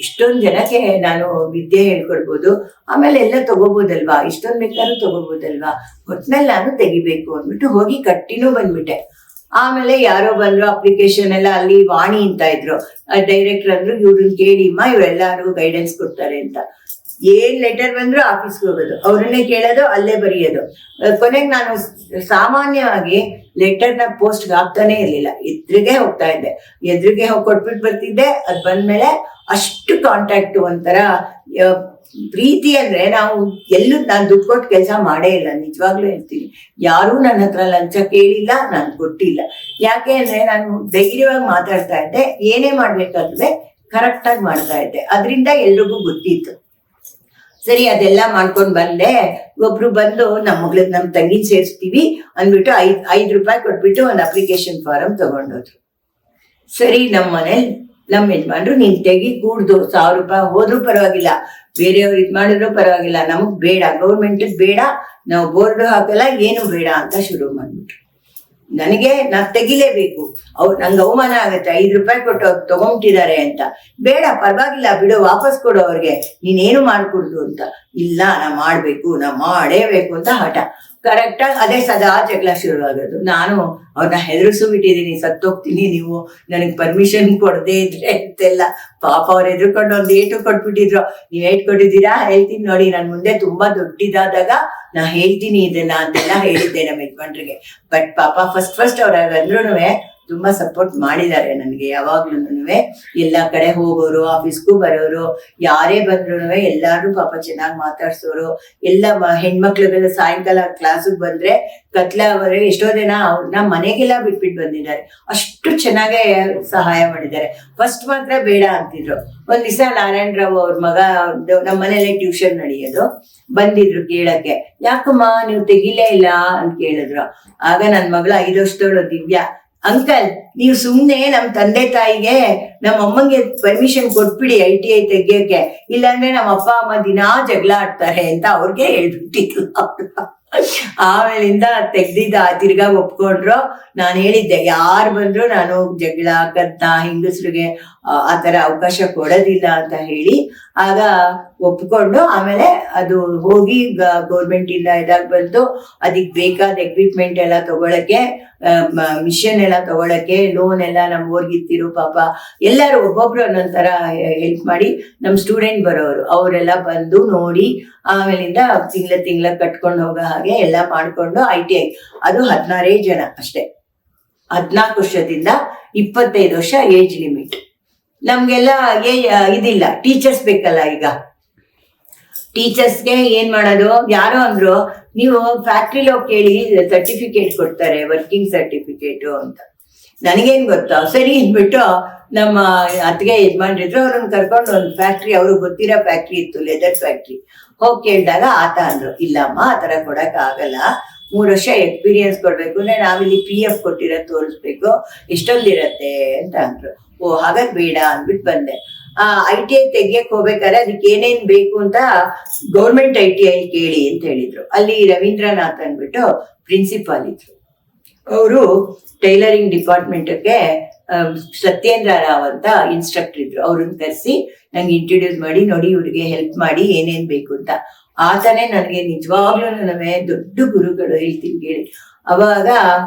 ಇಷ್ಟೊಂದು ಜನಕ್ಕೆ ನಾನು ವಿದ್ಯೆ ಹೇಳ್ಕೊಡ್ಬೋದು, ಆಮೇಲೆ ಎಲ್ಲ ತಗೋಬೋದಲ್ವಾ, ಇಷ್ಟೊಂದು ಬೇಕಾದ್ರೂ ತಗೋಬೋದಲ್ವಾ, ಒಟ್ನಲ್ಲಿ ನಾನು ತೆಗಿಬೇಕು ಅಂದ್ಬಿಟ್ಟು ಹೋಗಿ ಕಟ್ಟಿನೂ ಬಂದ್ಬಿಟ್ಟೆ. ಆಮೇಲೆ ಯಾರೋ ಬಂದ್ರು, ಅಪ್ಲಿಕೇಶನ್ ಎಲ್ಲ ಅಲ್ಲಿ ವಾಣಿ ಅಂತ ಇದ್ರು, ಡೈರೆಕ್ಟರ್ ಅಂದ್ರು ಇವ್ರನ್ನ ಕೇಳಿಮ್ಮ, ಇವರೆಲ್ಲರಿಗೂ ಗೈಡೆನ್ಸ್ ಕೊಡ್ತಾರೆ ಅಂತ. ಏನ್ ಲೆಟರ್ ಬಂದ್ರು ಆಫೀಸ್ಗೆ ಹೋಗೋದು, ಅವ್ರನ್ನೇ ಕೇಳೋದು, ಅಲ್ಲೇ ಬರೆಯೋದು. ಕೊನೆಗೆ ನಾನು ಸಾಮಾನ್ಯವಾಗಿ ಲೆಟರ್ನ ಪೋಸ್ಟ್ಗೆ ಹಾಕ್ತಾನೆ ಇರ್ಲಿಲ್ಲ, ಎದುರಿಗೆ ಹೋಗ್ತಾ ಇದ್ದೆ, ಎದುರಿಗೆ ಹೋಗಿ ಕೊಟ್ಬಿಟ್ಟು ಬರ್ತಿದ್ದೆ. ಅದ್ ಬಂದ್ಮೇಲೆ ಅಷ್ಟು ಕಾಂಟ್ಯಾಕ್ಟ್, ಒಂಥರ ಪ್ರೀತಿ. ಅಂದ್ರೆ ನಾವು ಎಲ್ಲೂ ನಾನು ದುಡ್ಡು ಕೊಟ್ಟು ಕೆಲಸ ಮಾಡೇ ಇಲ್ಲ, ನಿಜವಾಗ್ಲೂ ಹೇಳ್ತೀನಿ. ಯಾರೂ ನನ್ನ ಹತ್ರ ಲಂಚ ಕೇಳಿಲ್ಲ, ನಾನು ಕೊಟ್ಟಿಲ್ಲ. ಯಾಕೆ ಅಂದ್ರೆ ನಾನು ಧೈರ್ಯವಾಗಿ ಮಾತಾಡ್ತಾ ಇದ್ದೆ, ಏನೇ ಮಾಡ್ಬೇಕಾದ್ರೆ ಕರೆಕ್ಟ್ ಆಗಿ ಮಾಡ್ತಾ ಇದ್ದೆ. ಅದರಿಂದ ಎಲ್ರಿಗೂ ಗೊತ್ತಿತ್ತು. ಸರಿ, ಅದೆಲ್ಲ ಮಾಡ್ಕೊಂಡ್ ಬಂದೆ. ಒಬ್ರು ಬಂದು ನಮ್ ತಂಗಿನ ಸೇರಿಸ್ತೀವಿ ಅಂದ್ಬಿಟ್ಟು 5 ರೂಪಾಯಿ ಕೊಟ್ಬಿಟ್ಟು ಒಂದು ಅಪ್ಲಿಕೇಶನ್ ಫಾರಂ ತಗೊಂಡೋದ್ರು. ಸರಿ, ನಮ್ಮ ಮನೇಲಿ ನಮ್ಮ ಯಜಮಾನ್ರು, ನೀನ್ ತೆಗಿ ಕೂಡ್ದು 1000 ರೂಪಾಯಿ ಹೋದ್ರೂ ಪರವಾಗಿಲ್ಲ, ಬೇರೆಯವ್ರು ಇದ್ ಮಾಡಿದ್ರು ಪರವಾಗಿಲ್ಲ, ನಮಗ್ ಬೇಡ, ಗೌರ್ಮೆಂಟ್ ಬೇಡ, ನಾವು ಬೋರ್ಡ್ ಹಾಕಲ್ಲ, ಏನು ಬೇಡ ಅಂತ ಶುರು ಮಾಡ್ಬಿಟ್ರು. ನನಗೆ ನಾನ್ ತೆಗಿಲೇಬೇಕು, ನಂಗೆ ಅವಮಾನ ಆಗತ್ತೆ, 5 ರೂಪಾಯಿ ಕೊಟ್ಟು ಅವ್ರು ತಗೊಂಬಿಟ್ಟಿದ್ದಾರೆ ಅಂತ. ಬೇಡ, ಪರವಾಗಿಲ್ಲ ಬಿಡು, ವಾಪಸ್ ಕೊಡು ಅವ್ರಿಗೆ, ನೀನೇನು ಮಾಡ್ಕೊಡ್ದು ಅಂತ. ಇಲ್ಲ, ನಾ ಮಾಡ್ಬೇಕು, ನಾ ಮಾಡೇಬೇಕು ಅಂತ ಹಠ. ಕರೆಕ್ಟಾಗಿ ಅದೇ ಸದಾ ಜಗಳ ಶುರುವಾಗೋದು. ನಾನು ಅವ್ರನ್ನ ಹೆದರಿಸು ಬಿಟ್ಟಿದ್ದೀನಿ, ಸತ್ತೋಗ್ತೀನಿ ನೀವು ನನಗೆ ಪರ್ಮಿಷನ್ ಕೊಡದೇ ಇದ್ರೆ ಅಂತೆಲ್ಲ. ಪಾಪ ಅವ್ರು ಎದುರ್ಕೊಂಡು ಒಂದು ಏಟು ಕೊಟ್ಬಿಟ್ಟಿದ್ರು. ನೀವ್ ಏಟ್ ಕೊಟ್ಟಿದ್ದೀರಾ ಹೇಳ್ತೀನಿ ನೋಡಿ, ನನ್ ಮುಂದೆ ತುಂಬಾ ದೊಡ್ಡದಾದಾಗ ನಾ ಹೇಳ್ತೀನಿ ಇದನ್ನ ಅಂತೆಲ್ಲ ಹೇಳಿದ್ದೆ ನಮ್ಮ ಯಜಮಾನ್ರಿಗೆ. ಬಟ್ ಪಾಪ ಫಸ್ಟ್ ಅವ್ರಾಗಂದ್ರೂ ತುಂಬಾ ಸಪೋರ್ಟ್ ಮಾಡಿದ್ದಾರೆ ನನಗೆ. ಯಾವಾಗ್ಲೂನುವೆ ಎಲ್ಲಾ ಕಡೆ ಹೋಗೋರು, ಆಫೀಸ್ಗೂ ಬರೋರು, ಯಾರೇ ಬಂದ್ರು ಎಲ್ಲಾರು ಪಾಪ ಚೆನ್ನಾಗಿ ಮಾತಾಡ್ಸೋರು. ಎಲ್ಲ ಹೆಣ್ಮಕ್ಳುಗಳ ಸಾಯಂಕಾಲ ಕ್ಲಾಸಿಗೆ ಬಂದ್ರೆ ಕತ್ಲಾವರೆ ಎಷ್ಟೋ ದಿನ ಅವ್ರನ್ನ ಮನೆಗೆಲ್ಲ ಬಿಟ್ಬಿಟ್ಟು ಬಂದಿದ್ದಾರೆ. ಅಷ್ಟು ಚೆನ್ನಾಗೇ ಸಹಾಯ ಮಾಡಿದ್ದಾರೆ. ಫಸ್ಟ್ ಮಾತ್ರ ಬೇಡ ಅಂತಿದ್ರು. ಒಂದ್ ದಿವಸ ನಾರಾಯಣ ರಾವ್ ಅವ್ರ ಮಗ ನಮ್ಮ ಮನೇಲೆ ಟ್ಯೂಷನ್ ನಡೆಯೋದು, ಬಂದಿದ್ರು ಕೇಳಕ್ಕೆ. ಯಾಕಮ್ಮ ನೀವು ತೆಗಿಲೇ ಇಲ್ಲ ಅಂತ ಕೇಳಿದ್ರು. ಆಗ ನನ್ ಮಗಳ 5 ವರ್ಷದವಳು ದಿವ್ಯಾ, ಅಂಕಲ್ ನೀವು ಸುಮ್ನೆ ನಮ್ ತಂದೆ ತಾಯಿಗೆ ನಮ್ಮ ಅಮ್ಮಂಗೆ ಪರ್ಮಿಷನ್ ಕೊಟ್ಬಿಡಿ ITI ತೆಗಿಯಕ್ಕೆ, ಇಲ್ಲಾಂದ್ರೆ ನಮ್ಮ ಅಪ್ಪ ಅಮ್ಮ ದಿನಾ ಜಗಳ ಆಡ್ತಾರೆ ಅಂತ ಅವ್ರಿಗೆ ಹೇಳ್ಬಿಟ್ಟಿದ್ರು. ಆಮೇಲಿಂದ ತೆಗ್ದಿದ್ದ ತಿರ್ಗಾ ಒಪ್ಕೊಂಡ್ರು. ನಾನು ಹೇಳಿದ್ದೆ, ಯಾರು ಬಂದ್ರು ನಾನು ಜಗಳ ಕದ್ನ ಹೆಂಗಸ್ರಿಗೆ ಆತರ ಅವಕಾಶ ಕೊಡೋದಿಲ್ಲ ಅಂತ ಹೇಳಿ. ಆಗ ಒಪ್ಕೊಂಡು ಆಮೇಲೆ ಅದು ಹೋಗಿ ಗೌರ್ಮೆಂಟ್ ಇಂದ ಇದಾಗ ಬಂದು ಅದಕ್ಕೆ ಬೇಕಾದ ಎಕ್ವಿಪ್ಮೆಂಟ್ ಎಲ್ಲ ತಗೊಳಕ್ಕೆ, ಮಿಷನ್ ಎಲ್ಲ ತಗೊಳಕ್ಕೆ, ಲೋನ್ ಎಲ್ಲ ನಮ್ ಊರ್ಗಿತ್ತಿರು ಪಾಪ ಎಲ್ಲರೂ ಒಬ್ಬೊಬ್ರು ಒಂದೊಂಥರ ಹೆಲ್ಪ್ ಮಾಡಿ. ನಮ್ ಸ್ಟೂಡೆಂಟ್ ಬರೋರು ಅವರೆಲ್ಲ ಬಂದು ನೋಡಿ, ಆಮೇಲಿಂದ ತಿಂಗಳ ಕಟ್ಕೊಂಡು ಹೋಗೋ ಹಾಗೆ ಎಲ್ಲ ಮಾಡ್ಕೊಂಡು ITI ಅದು 16 ಜನ ಅಷ್ಟೇ. 14 ವರ್ಷದಿಂದ 25 ವರ್ಷ ಏಜ್ ಲಿಮಿಟ್. ನಮ್ಗೆಲ್ಲ ಇದಿಲ್ಲ, ಟೀಚರ್ಸ್ ಬೇಕಲ್ಲ. ಈಗ ಟೀಚರ್ಸ್ಗೆ ಏನ್ ಮಾಡೋದು, ಯಾರೋ ಅಂದ್ರು ನೀವು ಫ್ಯಾಕ್ಟ್ರಿಲಿ ಹೋಗಿ ಕೇಳಿ ಸರ್ಟಿಫಿಕೇಟ್ ಕೊಡ್ತಾರೆ, ವರ್ಕಿಂಗ್ ಸರ್ಟಿಫಿಕೇಟ್ ಅಂತ. ನನಗೇನ್ ಗೊತ್ತಾ, ಸರಿ ಅಂದ್ಬಿಟ್ಟು ನಮ್ಮ ಅತ್ತಿಗೆ ಯಜಮಾನ್ರಿದ್ರು, ಅವ್ರನ್ನ ಕರ್ಕೊಂಡು ಒಂದು ಫ್ಯಾಕ್ಟ್ರಿ, ಅವ್ರಿಗೆ ಗೊತ್ತಿರೋ ಫ್ಯಾಕ್ಟ್ರಿ ಇತ್ತು, ಲೆದರ್ ಫ್ಯಾಕ್ಟ್ರಿ. ಹೋಗಿ ಕೇಳಿದಾಗ ಆತ ಅಂದ್ರು, ಇಲ್ಲಮ್ಮ ಆ ತರ ಕೊಡಕ್ ಆಗಲ್ಲ, 3 ವರ್ಷ ಎಕ್ಸ್ಪೀರಿಯನ್ಸ್ ಕೊಡ್ಬೇಕು ಅಂದ್ರೆ ನಾವಿಲ್ಲಿ PF ಕೊಟ್ಟಿರೋದು ತೋರಿಸ್ಬೇಕು, ಎಷ್ಟೊಂದಿರತ್ತೆ ಅಂತ ಅಂದ್ರು. ಓ ಹಾಗಾದ್ ಬೇಡ ಅಂದ್ಬಿಟ್ಟು ಬಂದೆ. ITI ತೆಗಿಯಕ್ ಹೋಗ್ಬೇಕಾದ್ರೆ ಅದಕ್ಕೆ ಏನೇನ್ ಬೇಕು ಅಂತ ಗೌರ್ಮೆಂಟ್ ITI ಕೇಳಿ ಅಂತ ಹೇಳಿದ್ರು. ಅಲ್ಲಿ ರವೀಂದ್ರನಾಥ್ ಅಂದ್ಬಿಟ್ಟು ಪ್ರಿನ್ಸಿಪಾಲ್ ಇದ್ರು. ಅವರು ಟೈಲರಿಂಗ್ ಡಿಪಾರ್ಟ್ಮೆಂಟ್ಗೆ ಸತ್ಯೇಂದ್ರ ರಾವ್ ಅಂತ ಇನ್ಸ್ಟ್ರಕ್ಟರ್ ಇದ್ರು. ಅವ್ರನ್ನ ಕರೆಸಿ ನಂಗೆ ಇಂಟ್ರೊಡ್ಯೂಸ್ ಮಾಡಿ, ನೋಡಿ ಇವ್ರಿಗೆ ಹೆಲ್ಪ್ ಮಾಡಿ ಏನೇನ್ ಬೇಕು ಅಂತ. ಆತನೇ ನನಗೆ ನಿಜವಾಗ್ಲೂ ದೊಡ್ಡ ಗುರುಗಳು, ಹೇಳ್ತೀನಿ ಕೇಳಿ. ಅವಾಗ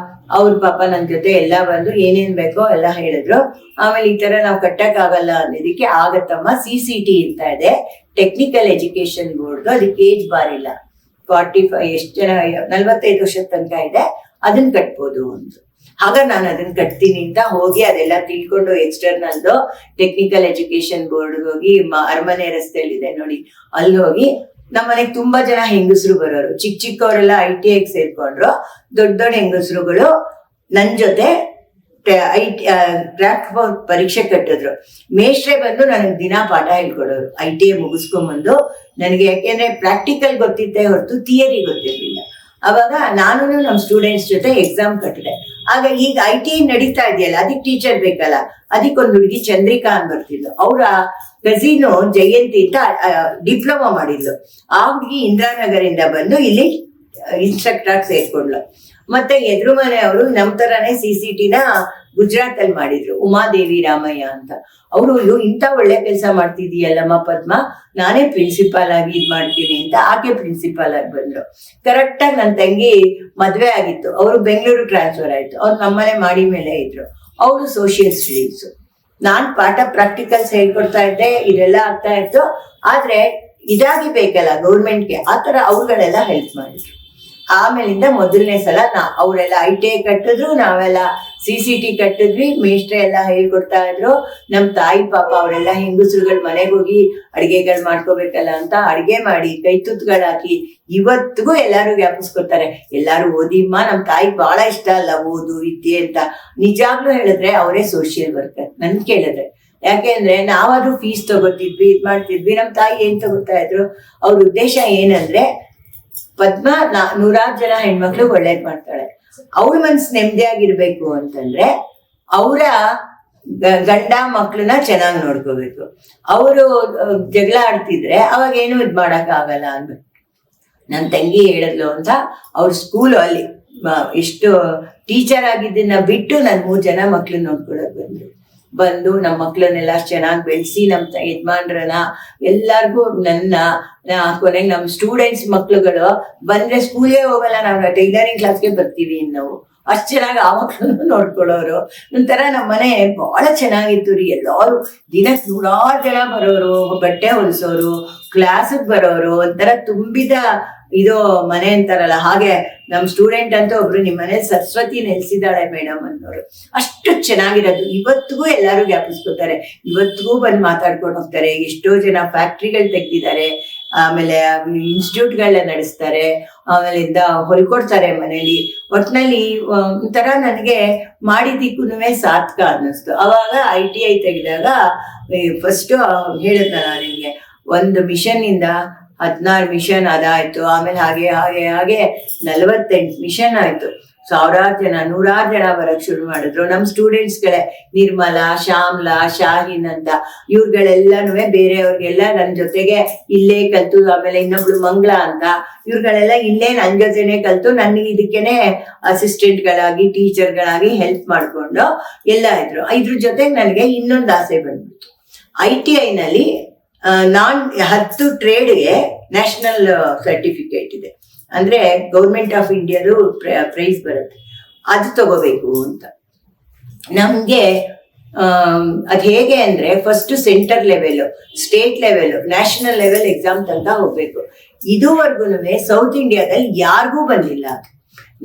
ಅವ್ರ ಪಾಪ ನನ್ ಜೊತೆ ಎಲ್ಲ ಬಂದು ಏನೇನ್ ಬೇಕೋ ಎಲ್ಲ ಹೇಳಿದ್ರು. ಆಮೇಲೆ ಈ ತರ ನಾವು ಕಟ್ಟಕ್ ಆಗಲ್ಲ ಅನ್ನೋದಕ್ಕೆ, ಆಗತ್ತಮ್ಮ CCT ಅಂತ ಇದೆ, ಟೆಕ್ನಿಕಲ್ ಎಜುಕೇಶನ್ ಬೋರ್ಡ್, ಅದಕ್ಕೆ ಏಜ್ ಬಾರ್ ಇಲ್ಲ, 45 ಎಷ್ಟು ಜನ 45 ವರ್ಷದ ತನಕ ಇದೆ, ಅದನ್ನ ಕಟ್ಬೋದು ಅಂತ. ಆಗ ನಾನು ಅದನ್ನ ಕಟ್ತೀನಿ ಅಂತ ಹೋಗಿ ಅದೆಲ್ಲ ತಿಳ್ಕೊಂಡು ಎಕ್ಸ್ಟರ್ನಲ್ದು ಟೆಕ್ನಿಕಲ್ ಎಜುಕೇಶನ್ ಬೋರ್ಡ್ ಹೋಗಿ, ಅರಮನೆ ರಸ್ತೆಯಲ್ಲಿದೆ ನೋಡಿ, ಅಲ್ಲಿ ಹೋಗಿ ನಮ್ಮನೆಗೆ ತುಂಬಾ ಜನ ಹೆಂಗಸರು ಬರೋರು, ಚಿಕ್ಕವರೆಲ್ಲ ITI ಸೇರ್ಕೊಂಡ್ರು. ದೊಡ್ಡ ಹೆಂಗಸರುಗಳು ನನ್ ಜೊತೆ ಕ್ರಾಫ್ಟ್ ಪರೀಕ್ಷೆ ಕಟ್ಟಿದ್ರು. ಮೇಷ್ಟ್ರೆ ಬಂದು ನನಗೆ ದಿನಾ ಪಾಠ ಹೇಳ್ಕೊಡೋರು ITI ಮುಗಿಸ್ಕೊಂಡ್ಬಂದು ನನಗೆ. ಯಾಕೆಂದ್ರೆ ಪ್ರಾಕ್ಟಿಕಲ್ ಗೊತ್ತಿದ್ದೆ ಹೊರತು ಥಿಯರಿ ಗೊತ್ತಿರ್ಲಿಲ್ಲ. ಅವಾಗ ನಾನು ನಮ್ಮ ಸ್ಟೂಡೆಂಟ್ಸ್ ಜೊತೆ ಎಕ್ಸಾಮ್ ಕಟ್ಟಿದೆ. ಆಗ ಈಗ ITI ನಡೀತಾ ಇದೆಯಲ್ಲ, ಅದಕ್ಕೆ ಟೀಚರ್ ಬೇಕಲ್ಲ, ಅದಕ್ಕೊಂದು ಹುಡುಗಿ ಚಂದ್ರಿಕಾ ಅಂತ ಬರ್ತಿದ್ಲು. ಅವ್ರ ಕಸಿನು ಜಯಂತಿ ಅಂತ ಡಿಪ್ಲೊಮಾ ಮಾಡಿದ್ಲು. ಆ ಹುಡುಗಿ ಇಂದಿರಾನಗರಿಂದ ಬಂದು ಇಲ್ಲಿ ಇನ್ಸ್ಟ್ರಕ್ಟರ್ ಸೇರ್ಕೊಂಡ್ಲು. ಮತ್ತೆ ಎದುರು ಮನೆಯವರು ನಮ್ ತರಾನೇ CCTನ ಗುಜರಾತ್ ಅಲ್ಲಿ ಮಾಡಿದ್ರು, ಉಮಾದೇವಿ ರಾಮಯ್ಯ ಅಂತ. ಅವರು ಇಂಥ ಒಳ್ಳೆ ಕೆಲಸ ಮಾಡ್ತಿದೀಯಲ್ಲಮ್ಮ ಪದ್ಮ, ನಾನೇ ಪ್ರಿನ್ಸಿಪಾಲ್ ಆಗಿ ಇದ್ ಮಾಡ್ತೀನಿ ಅಂತ ಆಕೆ ಪ್ರಿನ್ಸಿಪಾಲ್ ಆಗಿ ಬಂದ್ರು. ಕರೆಕ್ಟ್ ಆಗಿ ನನ್ನ ತಂಗಿ ಮದ್ವೆ ಆಗಿತ್ತು, ಅವರು ಬೆಂಗಳೂರು ಟ್ರಾನ್ಸ್ಫರ್ ಆಯ್ತು. ಅವ್ರು ನಮ್ಮನೆ ಮಾಡಿ ಮೇಲೆ ಇದ್ರು. ಅವರು ಸೋಷಿಯಲ್ ಸ್ಟಡೀಸ್, ನಾನ್ ಪಾಠ ಪ್ರಾಕ್ಟಿಕಲ್ಸ್ ಹೇಳ್ಕೊಡ್ತಾ ಇದ್ದೆ, ಇದೆಲ್ಲ ಆಗ್ತಾ ಇತ್ತು. ಆದ್ರೆ ಇದಾಗಿ ಬೇಕಲ್ಲ ಗೌರ್ಮೆಂಟ್ಗೆ, ಆತರ ಅವ್ರುಗಳೆಲ್ಲ ಹೆಲ್ಪ್ ಮಾಡಿದ್ರು. ಆಮೇಲಿಂದ ಮೊದಲನೇ ಸಲ ಅವರೆಲ್ಲ ITI ಕಟ್ಟಿದ್ರು, ನಾವೆಲ್ಲ CCT ಕಟ್ಟಿದ್ವಿ. ಮೇಷ್ಟ್ರೆ ಎಲ್ಲ ಹೇಳ್ಕೊಡ್ತಾ ಇದ್ರು. ನಮ್ ತಾಯಿ ಪಾಪ ಅವರೆಲ್ಲ ಹೆಂಗಸರುಗಳ ಮನೆಗೆ ಹೋಗಿ ಅಡಿಗೆಗಳು ಮಾಡ್ಕೋಬೇಕಲ್ಲ ಅಂತ ಅಡಿಗೆ ಮಾಡಿ ಕೈ ತುತ್ತುಗಳಾಕಿ ಇವತ್ತಿಗೂ ಎಲ್ಲಾರು ಜ್ಞಾಪಿಸ್ಕೊತಾರೆ. ಎಲ್ಲಾರು ಓದಿಮ್ಮ, ನಮ್ ತಾಯಿಗೆ ಬಹಳ ಇಷ್ಟ ಅಲ್ಲ ಓದು ವಿದ್ಯೆ ಅಂತ. ನಿಜಾಗ್ಲೂ ಹೇಳಿದ್ರೆ ಅವರೇ ಸೋಷಿಯಲ್ ವರ್ಕರ್ ನನ್ ಕೇಳಿದ್ರೆ. ಯಾಕೆಂದ್ರೆ ನಾವಾದ್ರೂ ಫೀಸ್ ತಗೋತಿದ್ವಿ, ಇದ್ ಮಾಡ್ತಿದ್ವಿ. ನಮ್ ತಾಯಿ ಏನ್ ತಗೋತಾ ಇದ್ರು, ಅವ್ರ ಉದ್ದೇಶ ಏನಂದ್ರೆ ಪದ್ಮ 100 ಜನ ಹೆಣ್ಮಕ್ಳು ಒಳ್ಳೇದ್ ಮಾಡ್ತಾಳೆ, ಅವ್ರ ಮನ್ಸು ನೆಮ್ಮದಿಯಾಗಿರ್ಬೇಕು ಅಂತಂದ್ರೆ ಅವರ ಗಂಡ ಮಕ್ಳನ್ನ ಚೆನ್ನಾಗಿ ನೋಡ್ಕೋಬೇಕು. ಅವರು ಜಗಳ ಆಡ್ತಿದ್ರೆ ಅವಾಗ ಏನು ಇದ್ ಮಾಡಕ್ ಆಗಲ್ಲ ಅಂದ್ಬಿಟ್ಟು ನನ್ ತಂಗಿ ಹೇಳಿದ್ಲು ಅಂತ ಅವ್ರ ಸ್ಕೂಲು ಅಲ್ಲಿ ಎಷ್ಟು ಟೀಚರ್ ಆಗಿದ್ದನ್ನ ಬಿಟ್ಟು ನನ್ 3 ಜನ ಮಕ್ಳನ್ನ ನೋಡ್ಕೊಳಕ್ ಬಂದು ನಮ್ಮ ಮಕ್ಳನ್ನೆಲ್ಲ ಚೆನ್ನಾಗಿ ಬೆಳೆಸಿ ನಮ್ಮ ಯಜಮಾನ್ರನ್ನ ಎಲ್ಲಾರ್ಗು ನನ್ನ ಕೊನೆಗೆ ನಮ್ ಸ್ಟೂಡೆಂಟ್ಸ್ ಮಕ್ಳುಗಳು ಬಂದ್ರೆ ಸ್ಕೂಲೇ ಹೋಗಲ್ಲ, ನಾವು ಟೈಲರಿಂಗ್ ಕ್ಲಾಸ್ಗೆ ಬರ್ತೀವಿ ನಾವು. ಅಷ್ಟ್ ಚೆನ್ನಾಗಿ ಆ ಮಕ್ಳನ್ನು ನೋಡ್ಕೊಳ್ಳೋರು. ಒಂಥರ ನಮ್ಮ ಮನೆ ಬಹಳ ಚೆನ್ನಾಗಿತ್ತು ರೀ. ಎಲ್ಲಾರು ದಿನಕ್ಕೆ 100 ಜನ ಬರೋರು, ಬಟ್ಟೆ ಹೊಲಿಸೋರು, ಕ್ಲಾಸಿಗೆ ಬರೋರು, ಒಂಥರ ತುಂಬಿದ ಇದು ಮನೆ ಅಂತಾರಲ್ಲ ಹಾಗೆ. ನಮ್ ಸ್ಟೂಡೆಂಟ್ ಅಂತ ಒಬ್ರು ನಿಮ್ ಮನೇಲಿ ಸರಸ್ವತಿ ನೆಲೆಸಿದಾಳೆ ಮೇಡಮ್ ಅನ್ನೋರು. ಅಷ್ಟು ಚೆನ್ನಾಗಿರೋದು. ಇವತ್ತಿಗೂ ಎಲ್ಲಾರು ಜ್ಞಾಪಿಸ್ಕೊತಾರೆ, ಇವತ್ತಿಗೂ ಬಂದು ಮಾತಾಡ್ಕೊಂಡು ಹೋಗ್ತಾರೆ. ಎಷ್ಟೋ ಜನ ಫ್ಯಾಕ್ಟ್ರಿಗಳು ತೆಗ್ದಿದ್ದಾರೆ, ಆಮೇಲೆ ಇನ್ಸ್ಟಿಟ್ಯೂಟ್ಗಳನ್ನ ನಡೆಸ್ತಾರೆ, ಆಮೇಲಿಂದ ಹೊಲ್ಕೊಡ್ತಾರೆ ಮನೇಲಿ. ಒಟ್ನಲ್ಲಿ ಒಂಥರ ನನಗೆ ಮಾಡಿದಿಕ್ಕೂನುವೆ ಸಾರ್ಥಕ ಅನ್ನಿಸ್ತು. ಅವಾಗ ITI ತೆಗೆದಾಗ ಫಸ್ಟ್ ಹೇಳಿದ್ನ ನಾನು ನಿಮ್ಗೆ, ಒಂದು ಮಿಷನ್ ಇಂದ 16 ಮಿಷನ್ ಅದಾಯ್ತು. ಆಮೇಲೆ ಹಾಗೆ ಹಾಗೆ ಹಾಗೆ 48 ಮಿಷನ್ ಆಯ್ತು. 1000 ಜನ 100 ಜನ ಬರಕ್ ಶುರು ಮಾಡಿದ್ರು. ನಮ್ ಸ್ಟೂಡೆಂಟ್ಸ್ಗಳೇ ನಿರ್ಮಲಾ, ಶ್ಯಾಮ್ಲಾ, ಶಾಹಿನ್ ಅಂತ ಇವ್ರುಗಳೆಲ್ಲಾನು ಬೇರೆಯವ್ರಿಗೆಲ್ಲ ನನ್ ಜೊತೆಗೆ ಇಲ್ಲೇ ಕಲ್ತು, ಆಮೇಲೆ ಇನ್ನೊಬ್ಳು ಮಂಗಳ ಅಂತ ಇವ್ರುಗಳೆಲ್ಲ ಇಲ್ಲೇ ನನ್ ಜೊತೆನೆ ಕಲ್ತು ನನಗೆ ಇದಕ್ಕೇನೆ ಅಸಿಸ್ಟೆಂಟ್ಗಳಾಗಿ ಟೀಚರ್ಗಳಾಗಿ ಹೆಲ್ಪ್ ಮಾಡ್ಕೊಂಡು ಎಲ್ಲ ಇದ್ರು. ಇದ್ರ ಜೊತೆಗೆ ನನಗೆ ಇನ್ನೊಂದು ಆಸೆ ಬಂದ್ಬಿಟ್ಟು, ITI ನಲ್ಲಿ ನಾನ್ 10 ಟ್ರೇಡ್ಗೆ ನ್ಯಾಷನಲ್ ಸರ್ಟಿಫಿಕೇಟ್ ಇದೆ, ಅಂದ್ರೆ ಗೌರ್ಮೆಂಟ್ ಆಫ್ ಇಂಡಿಯಾದು ಪ್ರೈಸ್ ಬರುತ್ತೆ, ಅದು ತಗೋಬೇಕು ಅಂತ. ನಮ್ಗೆ ಅದ್ ಹೇಗೆ ಅಂದ್ರೆ first centre level, state level, national level exam ತನಕ ಹೋಗ್ಬೇಕು. ಇದುವರೆಗೂ ಸೌತ್ ಇಂಡಿಯಾದಲ್ಲಿ ಯಾರಿಗೂ ಬಂದಿಲ್ಲ.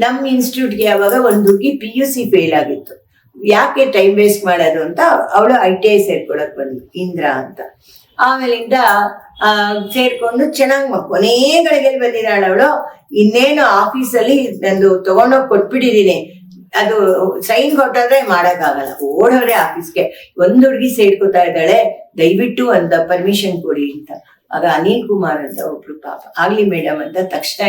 ನಮ್ ಇನ್ಸ್ಟಿಟ್ಯೂಟ್ಗೆ ಯಾವಾಗ ಒಂದು ಹುಡುಗಿ PUC ಫೇಲ್ ಆಗಿತ್ತು, ಯಾಕೆ ಟೈಮ್ ವೇಸ್ಟ್ ಮಾಡೋದು ಅಂತ ಅವಳು ITI ಸೇರ್ಕೊಳಕ್ ಬಂದ್ಲು, ಇಂದ್ರಾ ಅಂತ. ಆಮೇಲಿಂದ ಸೇರ್ಕೊಂಡು ಚೆನ್ನಾಗಿ ಕೊನೆಗಳಿಗೆ ಬಂದಿದ್ದಾಳೆ ಅವಳು. ಇನ್ನೇನು ಆಫೀಸಲ್ಲಿ ನಂದು ತಗೊಂಡೋಗಿ ಕೊಟ್ಬಿಟ್ಟಿದೀನಿ, ಅದು ಸೈನ್ ಕೊಟ್ಟಾದ್ರೆ ಮಾಡಕ್ಕಾಗಲ್ಲ, ಓಡೋರೆ ಆಫೀಸ್ಗೆ. ಒಂದು ಹುಡುಗಿ ಸೇರ್ಕೋತಾ ಇದ್ದಾಳೆ, ದಯವಿಟ್ಟು ಒಂದು ಪರ್ಮಿಷನ್ ಕೊಡಿ ಅಂತ. ಆಗ ಅನಿಲ್ ಕುಮಾರ್ ಅಂತ ಒಬ್ರು ಪಾಪ, ಆಗ್ಲಿ ಮೇಡಮ್ ಅಂತ ತಕ್ಷಣ.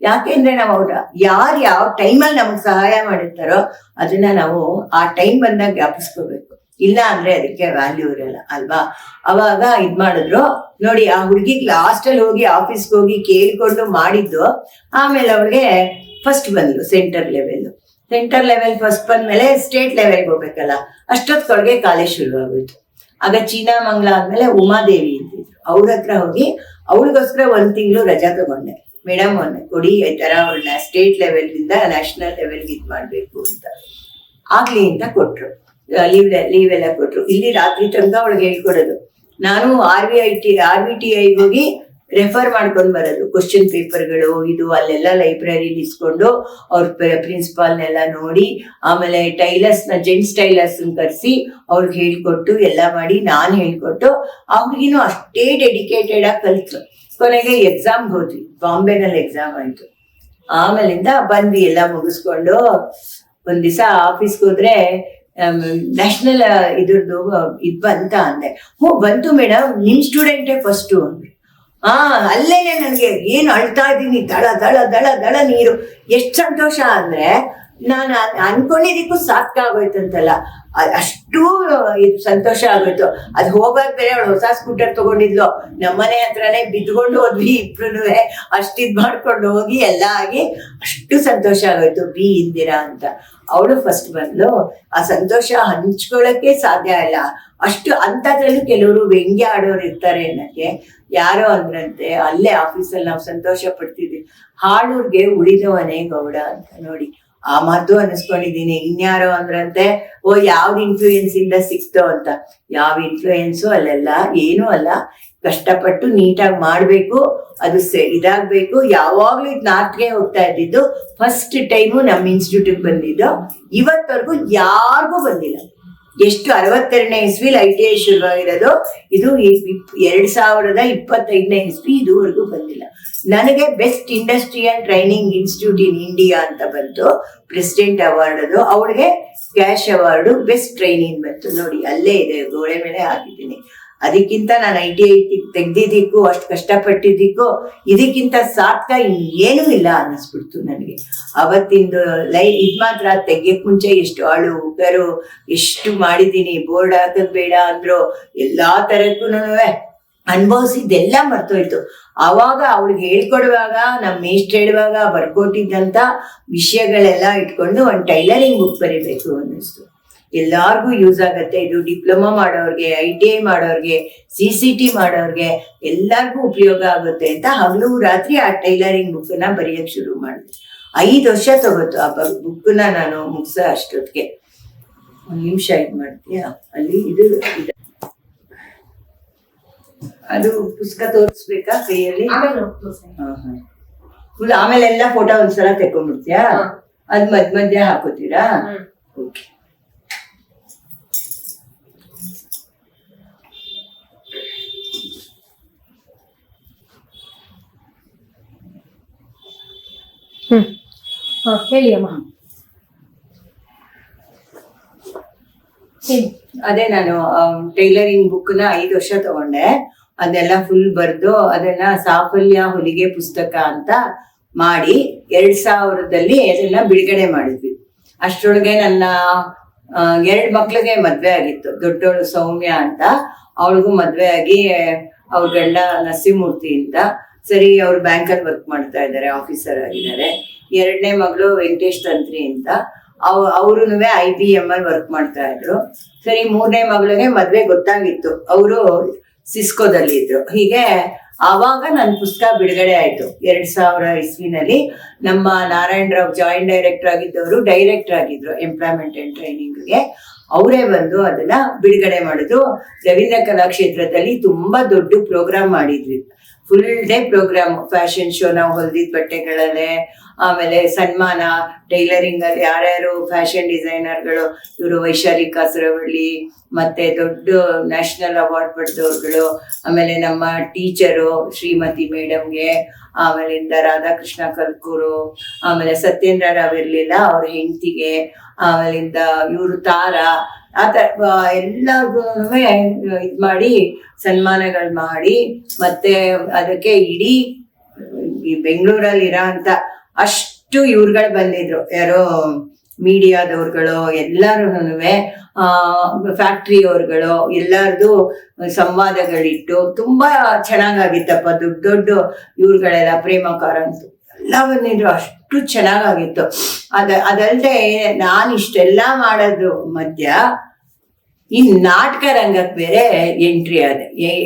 ಯಾಕೆಂದ್ರೆ ನಾವು ಅವ್ರ ಯಾರು ಯಾವ ಟೈಮಲ್ಲಿ ನಮಗ್ ಸಹಾಯ ಮಾಡಿರ್ತಾರೋ ಅದನ್ನ ನಾವು ಆ ಟೈಮ್ ಬಂದಾಗ ಜ್ಞಾಪಿಸ್ಕೋಬೇಕು, ಇಲ್ಲ ಅಂದ್ರೆ ಅದಕ್ಕೆ ವ್ಯಾಲ್ಯೂ ಇರಲ್ಲ ಅಲ್ವಾ. ಅವಾಗ ಇದ್ ಮಾಡಿದ್ರು ನೋಡಿ, ಆ ಹುಡುಗಿಗ್ ಲಾಸ್ಟ್ ಅಲ್ಲಿ ಹೋಗಿ ಆಫೀಸ್ಗೆ ಹೋಗಿ ಕೇಳ್ಕೊಂಡು ಮಾಡಿದ್ದು. ಆಮೇಲೆ ಅವ್ಳಿಗೆ ಫಸ್ಟ್ ಬಂದ್ಲು ಸೆಂಟರ್ ಲೆವೆಲ್ ಫಸ್ಟ್ ಬಂದ್ಮೇಲೆ ಸ್ಟೇಟ್ ಲೆವೆಲ್ಗೆ ಹೋಗ್ಬೇಕಲ್ಲ, ಅಷ್ಟೊತ್ತಿಗೆ ಕಾಲೇಜ್ ಶುರುವಾಗೋಯ್ತು. ಆಗ ಚೀನಾ ಮಂಗ್ಲ ಆದ್ಮೇಲೆ ಉಮಾದೇವಿ ಅಂತಿದ್ರು, ಅವ್ರ ಹತ್ರ ಹೋಗಿ ಅವಳಿಗೋಸ್ಕರ 1 ತಿಂಗಳು ರಜಾ ತಗೊಂಡೆ. ಮೇಡಮ್ ಕೊಡಿ, ಈ ತರ ಅವಳನ್ನ ಸ್ಟೇಟ್ ಲೆವೆಲ್ನಿಂದ ನ್ಯಾಷನಲ್ ಲೆವೆಲ್ಗೆ ಇದ್ ಮಾಡ್ಬೇಕು ಅಂತ. ಆಗ್ಲಿ ಅಂತ ಕೊಟ್ರು, ಲೀವ್ ಎಲ್ಲ ಕೊಟ್ರು. ಇಲ್ಲಿ ರಾತ್ರಿ ತನಕ ಅವಳಿಗೆ ಹೇಳ್ಕೊಡೋದು. ನಾನು RVTI ಹೋಗಿ ರೆಫರ್ ಮಾಡ್ಕೊಂಡು ಬರೋದು, ಕ್ವಶನ್ ಪೇಪರ್ಗಳು ಇದು ಅಲ್ಲೆಲ್ಲ ಲೈಬ್ರರಿಲಿ ಇಸ್ಕೊಂಡು ಅವ್ರ ಪ್ರಿನ್ಸಿಪಾಲ್ನೆಲ್ಲ ನೋಡಿ, ಆಮೇಲೆ ಜೆಂಟ್ಸ್ ಟೈಲರ್ಸ್ ಕರೆಸಿ ಅವ್ರಿಗೆ ಹೇಳ್ಕೊಟ್ಟು ಎಲ್ಲ ಮಾಡಿ ನಾನು ಹೇಳ್ಕೊಟ್ಟು ಅವ್ರಿಗಿನ್ನೂ ಅಷ್ಟೇ ಡೆಡಿಕೇಟೆಡ್ ಆಗಿ ಕಲಿತು. ಕೊನೆಗೆ ಎಕ್ಸಾಮ್ ಹೋದ್ವಿ, ಬಾಂಬೆನಲ್ಲಿ ಎಕ್ಸಾಮ್ ಆಯ್ತು. ಆಮೇಲಿಂದ ಬಂದ್ವಿ ಎಲ್ಲ ಮುಗಿಸ್ಕೊಂಡು. ಒಂದ್ ದಿವಸ ಆಫೀಸ್ಗೆ ಹೋದ್ರೆ ನ್ಯಾಷನಲ್ ಇದ್ರದ್ದು ಇದ್ ಬಂತ ಅಂದೆ. ಬಂತು ಮೇಡಮ್, ನಿಮ್ ಸ್ಟೂಡೆಂಟೇ ಫಸ್ಟ್ ಅಂದ್ರು. ಅಲ್ಲೇನೆ ನನ್ಗೆ ಏನ್ ಅಳ್ತಾ ಇದ್ದೀನಿ, ದಳ ದಳ ದಳ ದಳ ನೀರು. ಎಷ್ಟ್ ಸಂತೋಷ ಅಂದ್ರೆ ನಾನು ಅನ್ಕೊಂಡಿದ್ದಕ್ಕೂ ಸಾರ್ಥಕ ಆಗೋಯ್ತಂತಲ್ಲ. ಅಷ್ಟು ಇದು ಸಂತೋಷ ಆಗೋಯ್ತು. ಅದು ಹೋಗಾದ ಬೇರೆ ಅವಳು ಹೊಸ ಸ್ಕೂಟರ್ ತಗೊಂಡಿದ್ಲು, ನಮ್ಮನೆ ಹತ್ರನೇ ಬಿದ್ಕೊಂಡು ಹೋದ್ವಿ ಇಬ್ರು, ಅಷ್ಟಿದ್ ಮಾಡ್ಕೊಂಡು ಹೋಗಿ ಎಲ್ಲ ಆಗಿ ಅಷ್ಟು ಸಂತೋಷ ಆಗೋಯ್ತು. ಬಿ ಇಂದಿರಾ ಅಂತ ಅವಳು ಫಸ್ಟ್ ಬಂದ್ಲು. ಆ ಸಂತೋಷ ಹಂಚ್ಕೊಳಕ್ಕೆ ಸಾಧ್ಯ ಇಲ್ಲ ಅಷ್ಟು. ಅಂಥದ್ರಲ್ಲೂ ಕೆಲವರು ವ್ಯಂಗ್ಯ ಆಡೋರು ಇರ್ತಾರೆ. ನನಗೆ ಯಾರೋ ಅಂದ್ರಂತೆ ಅಲ್ಲೇ ಆಫೀಸಲ್ಲಿ ನಾವು ಸಂತೋಷ ಪಡ್ತಿದ್ವಿ, ಹಾಳೂರ್ಗೆ ಉಳಿದವನೇ ಗೌಡ ಅಂತ. ನೋಡಿ ಆ ಮಾತು ಅನ್ನಿಸ್ಕೊಂಡಿದೀನಿ. ಇನ್ಯಾರೋ ಅಂದ್ರಂತೆ ಓ ಯಾವ್ದು ಇನ್ಫ್ಲೂಯೆನ್ಸ್ ಇಂದ ಸಿಕ್ತೋ ಅಂತ. ಯಾವ ಇನ್ಫ್ಲೂಯೆನ್ಸು ಅಲ್ಲೆಲ್ಲ ಏನೂ ಅಲ್ಲ. ಕಷ್ಟಪಟ್ಟು ನೀಟಾಗಿ ಮಾಡ್ಬೇಕು, ಅದು ಇದಾಗ್ಬೇಕು. ಯಾವಾಗ್ಲೂ ಇದು ನಾರ್ತ್ಗೆ ಹೋಗ್ತಾ ಇದ್ದಿದ್ದು. ಫಸ್ಟ್ ಟೈಮು ನಮ್ಮ ಇನ್ಸ್ಟಿಟ್ಯೂಟಿಗೆ ಬಂದಿದ್ದು, ಇವತ್ತವರೆಗೂ ಯಾರಿಗೂ ಬಂದಿಲ್ಲ. ಎಷ್ಟು 62ನೇ ಇಸ್ವಿಲಿ ITI ಶುರುವಾಗಿರೋದು, ಇದು 2025ನೇ ಇಸ್ವಿ, ಇದುವರೆಗೂ ಬಂದಿಲ್ಲ. ನನಗೆ best industry and training institute in India ಅಂತ ಬಂತು, ಪ್ರೆಸಿಡೆಂಟ್ ಅವಾರ್ಡ್. ಅದು ಅವಳಿಗೆ ಕ್ಯಾಶ್ ಅವಾರ್ಡು ಬೆಸ್ಟ್ ಟ್ರೈನಿಂಗ್ ಬಂತು. ನೋಡಿ ಅಲ್ಲೇ ಇದೆ, ಗೋಡೆ ಮೇಲೆ ಹಾಕಿದ್ದೀನಿ. ಅದಕ್ಕಿಂತ ನಾನು ITI ತೆಗ್ದಿದ್ದಕ್ಕೂ ಅಷ್ಟು ಕಷ್ಟಪಟ್ಟಿದ್ದಕ್ಕೂ ಇದಕ್ಕಿಂತ ಸಾರ್ಥಕ ಇನ್ನೇನೂ ಇಲ್ಲ ಅನ್ನಿಸ್ಬಿಡ್ತು ನನಗೆ. ಅವತ್ತಿಂದು ಇದು ಮಾತ್ರ ತೆಗಿಯಕ್ ಮುಂಚೆ ಎಷ್ಟು ಆಳು ಉಗರು ಎಷ್ಟು ಮಾಡಿದ್ದೀನಿ. ಬೋರ್ಡ್ ಹಾಕೋದ್ ಬೇಡ ಅಂದ್ರು, ಎಲ್ಲಾ ತರಕ್ಕೂ ಅನುಭವಿಸಿದ್ದೆಲ್ಲ ಮರ್ತೋಯ್ತು. ಆವಾಗ ಅವಳಿಗೆ ಹೇಳ್ಕೊಡುವಾಗ, ನಮ್ಮ ಮೇಷ್ಟ್ರು ಹೇಳುವಾಗ ಬರ್ಕೊಟ್ಟಿದ್ದಂತ ವಿಷಯಗಳೆಲ್ಲ ಇಟ್ಕೊಂಡು ಒಂದು ಟೈಲರಿಂಗ್ ಬುಕ್ ಬರೀಬೇಕು ಅನ್ನಿಸ್ತು. ಎಲ್ಲಾರ್ಗು ಯೂಸ್ ಆಗತ್ತೆ ಇದು. ಡಿಪ್ಲೊಮಾ ಮಾಡೋರ್ಗೆ, ITI ಮಾಡೋರ್ಗೆ, CCT ಮಾಡೋರ್ಗೆ ಎಲ್ಲಾರ್ಗು ಉಪಯೋಗ ಆಗುತ್ತೆ ಅಂತ ಹಗಲು ರಾತ್ರಿ ಆ ಟೈಲರಿಂಗ್ ಬುಕ್ನ ಬರೆಯಕ್ ಶುರು ಮಾಡಿದೆ. 5 ವರ್ಷ ತಗೋತು ಆ ಬುಕ್ನ ನಾನು ಮುಗಿಸ ಅಷ್ಟೊತ್ತಿಗೆ. 1 ನಿಮಿಷ ಇದು ಮಾಡ್ತೀಯಾ? ಅಲ್ಲಿ ಇದು ಅದು ಪುಸ್ತಕ ತೋರಿಸ್ಬೇಕಾ ಕೈಯಲ್ಲಿ? ಫುಲ್ ಆಮೇಲೆ ಎಲ್ಲ ಫೋಟೋ ಒಂದ್ಸಲ ತೆಕ್ಕೊಂಡ್ಬಿಡ್ತೀಯಾ? ಅದ್ ಮಧ್ಯ ಹಾಕೋತೀರಾ? ಓಕೆ. ಹೇಳಿ ಅಮ್ಮ. ಅದೇ ನಾನು ಟೈಲರಿಂಗ್ ಬುಕ್ನ 5 ವರ್ಷ ತಗೊಂಡೆ. ಅದೆಲ್ಲ ಫುಲ್ ಬರ್ದು ಅದನ್ನ ಸಾಫಲ್ಯ ಹೊಲಿಗೆ ಪುಸ್ತಕ ಅಂತ ಮಾಡಿ 2000ದಲ್ಲಿ ಅದನ್ನ ಬಿಡುಗಡೆ ಮಾಡಿದ್ವಿ. ಅಷ್ಟರೊಳಗೆ ನನ್ನ 2 ಮಕ್ಳಿಗೆ ಮದ್ವೆ ಆಗಿತ್ತು. ದೊಡ್ಡವಳು ಸೌಮ್ಯ ಅಂತ, ಅವಳಿಗೂ ಮದ್ವೆ ಆಗಿ ಅವ್ರ ಗಂಡ ನರಸಿಂಹಮೂರ್ತಿ ಅಂತ. ಸರಿ, ಅವ್ರು ಬ್ಯಾಂಕಲ್ಲಿ ವರ್ಕ್ ಮಾಡ್ತಾ ಇದ್ದಾರೆ, ಆಫೀಸರ್ ಆಗಿದ್ದಾರೆ. 2ನೇ ಮಗಳು ವೆಂಕಟೇಶ್ ತಂತ್ರಿ ಅಂತ, ಅವರು IBM ಅಲ್ಲಿ ವರ್ಕ್ ಮಾಡ್ತಾ ಇದ್ರು. ಸರಿ, 3ನೇ ಮಗಳಿಗೆ ಮದ್ವೆ ಗೊತ್ತಾಗಿತ್ತು, ಅವರು ಸಿಸ್ಕೋದಲ್ಲಿ ಇದ್ರು. ಹೀಗೆ ಆವಾಗ ನನ್ನ ಪುಸ್ತಕ ಬಿಡುಗಡೆ ಆಯ್ತು 2000 ಇಸ್ವಿನಲ್ಲಿ. ನಮ್ಮ ನಾರಾಯಣ ರಾವ್ ಜಾಯಿಂಟ್ ಡೈರೆಕ್ಟರ್ ಆಗಿದ್ದವರು ಡೈರೆಕ್ಟರ್ ಆಗಿದ್ರು ಎಂಪ್ಲಾಯ್ಮೆಂಟ್ ಅಂಡ್ ಟ್ರೈನಿಂಗ್ಗೆ. ಅವರೇ ಬಂದು ಅದನ್ನ ಬಿಡುಗಡೆ ಮಾಡಿದ್ರು. ರವೀಂದ್ರ ಕಲಾಕ್ಷೇತ್ರದಲ್ಲಿ ತುಂಬಾ ದೊಡ್ಡ ಪ್ರೋಗ್ರಾಮ್ ಮಾಡಿದ್ವಿ. Full day programme, fashion show, ನಾವು ಹೊಲ್ದಿದ್ದ ಬಟ್ಟೆಗಳಲ್ಲೇ, ಆಮೇಲೆ ಸನ್ಮಾನ, ಟೈಲರಿಂಗ್ ಅಲ್ಲಿ ಯಾರ್ಯಾರು ಫ್ಯಾಷನ್ ಡಿಸೈನರ್ಗಳು, ಇವರು ವೈಶಾಲಿ ಕಾಸರವಳ್ಳಿ, ಮತ್ತೆ ದೊಡ್ಡ ನ್ಯಾಷನಲ್ ಅವಾರ್ಡ್ ಪಡೆದವ್ರುಗಳು, ಆಮೇಲೆ ನಮ್ಮ ಟೀಚರು ಶ್ರೀಮತಿ ಮೇಡಮ್ಗೆ, ಆಮೇಲಿಂದ ರಾಧಾಕೃಷ್ಣ ಕಲ್ಕೂರು, ಆಮೇಲೆ ಸತ್ಯೇಂದ್ರ ರಾವ್ ಇರ್ಲಿಲ್ಲ, ಅವ್ರ ಹೆಂಡತಿಗೆ, ಆಮೇಲಿಂದ ಇವರು ತಾರಾ, ಆತರ ಎಲ್ಲರಿಗೂ ಇದ್ ಮಾಡಿ ಸನ್ಮಾನಗಳು ಮಾಡಿ, ಮತ್ತೆ ಅದಕ್ಕೆ ಇಡೀ ಈ ಬೆಂಗಳೂರಲ್ಲಿ ಇರೋ ಅಂತ ಅಷ್ಟು ಇವ್ರುಗಳು ಬಂದಿದ್ರು. ಯಾರೋ ಮೀಡಿಯಾದವ್ರುಗಳು ಎಲ್ಲಾರುನುವೆ, ಫ್ಯಾಕ್ಟ್ರಿಯವ್ರುಗಳು ಎಲ್ಲಾರ್ದು ಸಂವಾದಗಳಿಟ್ಟು ತುಂಬಾ ಚೆನ್ನಾಗಾಗಿತ್ತಪ್ಪ. ದೊಡ್ಡ ದೊಡ್ಡ ಇವ್ರುಗಳೆಲ್ಲ, ಪ್ರೇಮಕಾರ ಅಂತ ಎಲ್ಲ ಬಂದಿದ್ರು. ಅಷ್ಟು ಚೆನ್ನಾಗಾಗಿತ್ತು. ಅದಲ್ಲದೆ ನಾನು ಇಷ್ಟೆಲ್ಲ ಮಾಡೋದು ಮಧ್ಯ ಇನ್ ನಾಟಕ ರಂಗಕ್ಕೆ ಬೇರೆ ಎಂಟ್ರಿ ಆದೆ.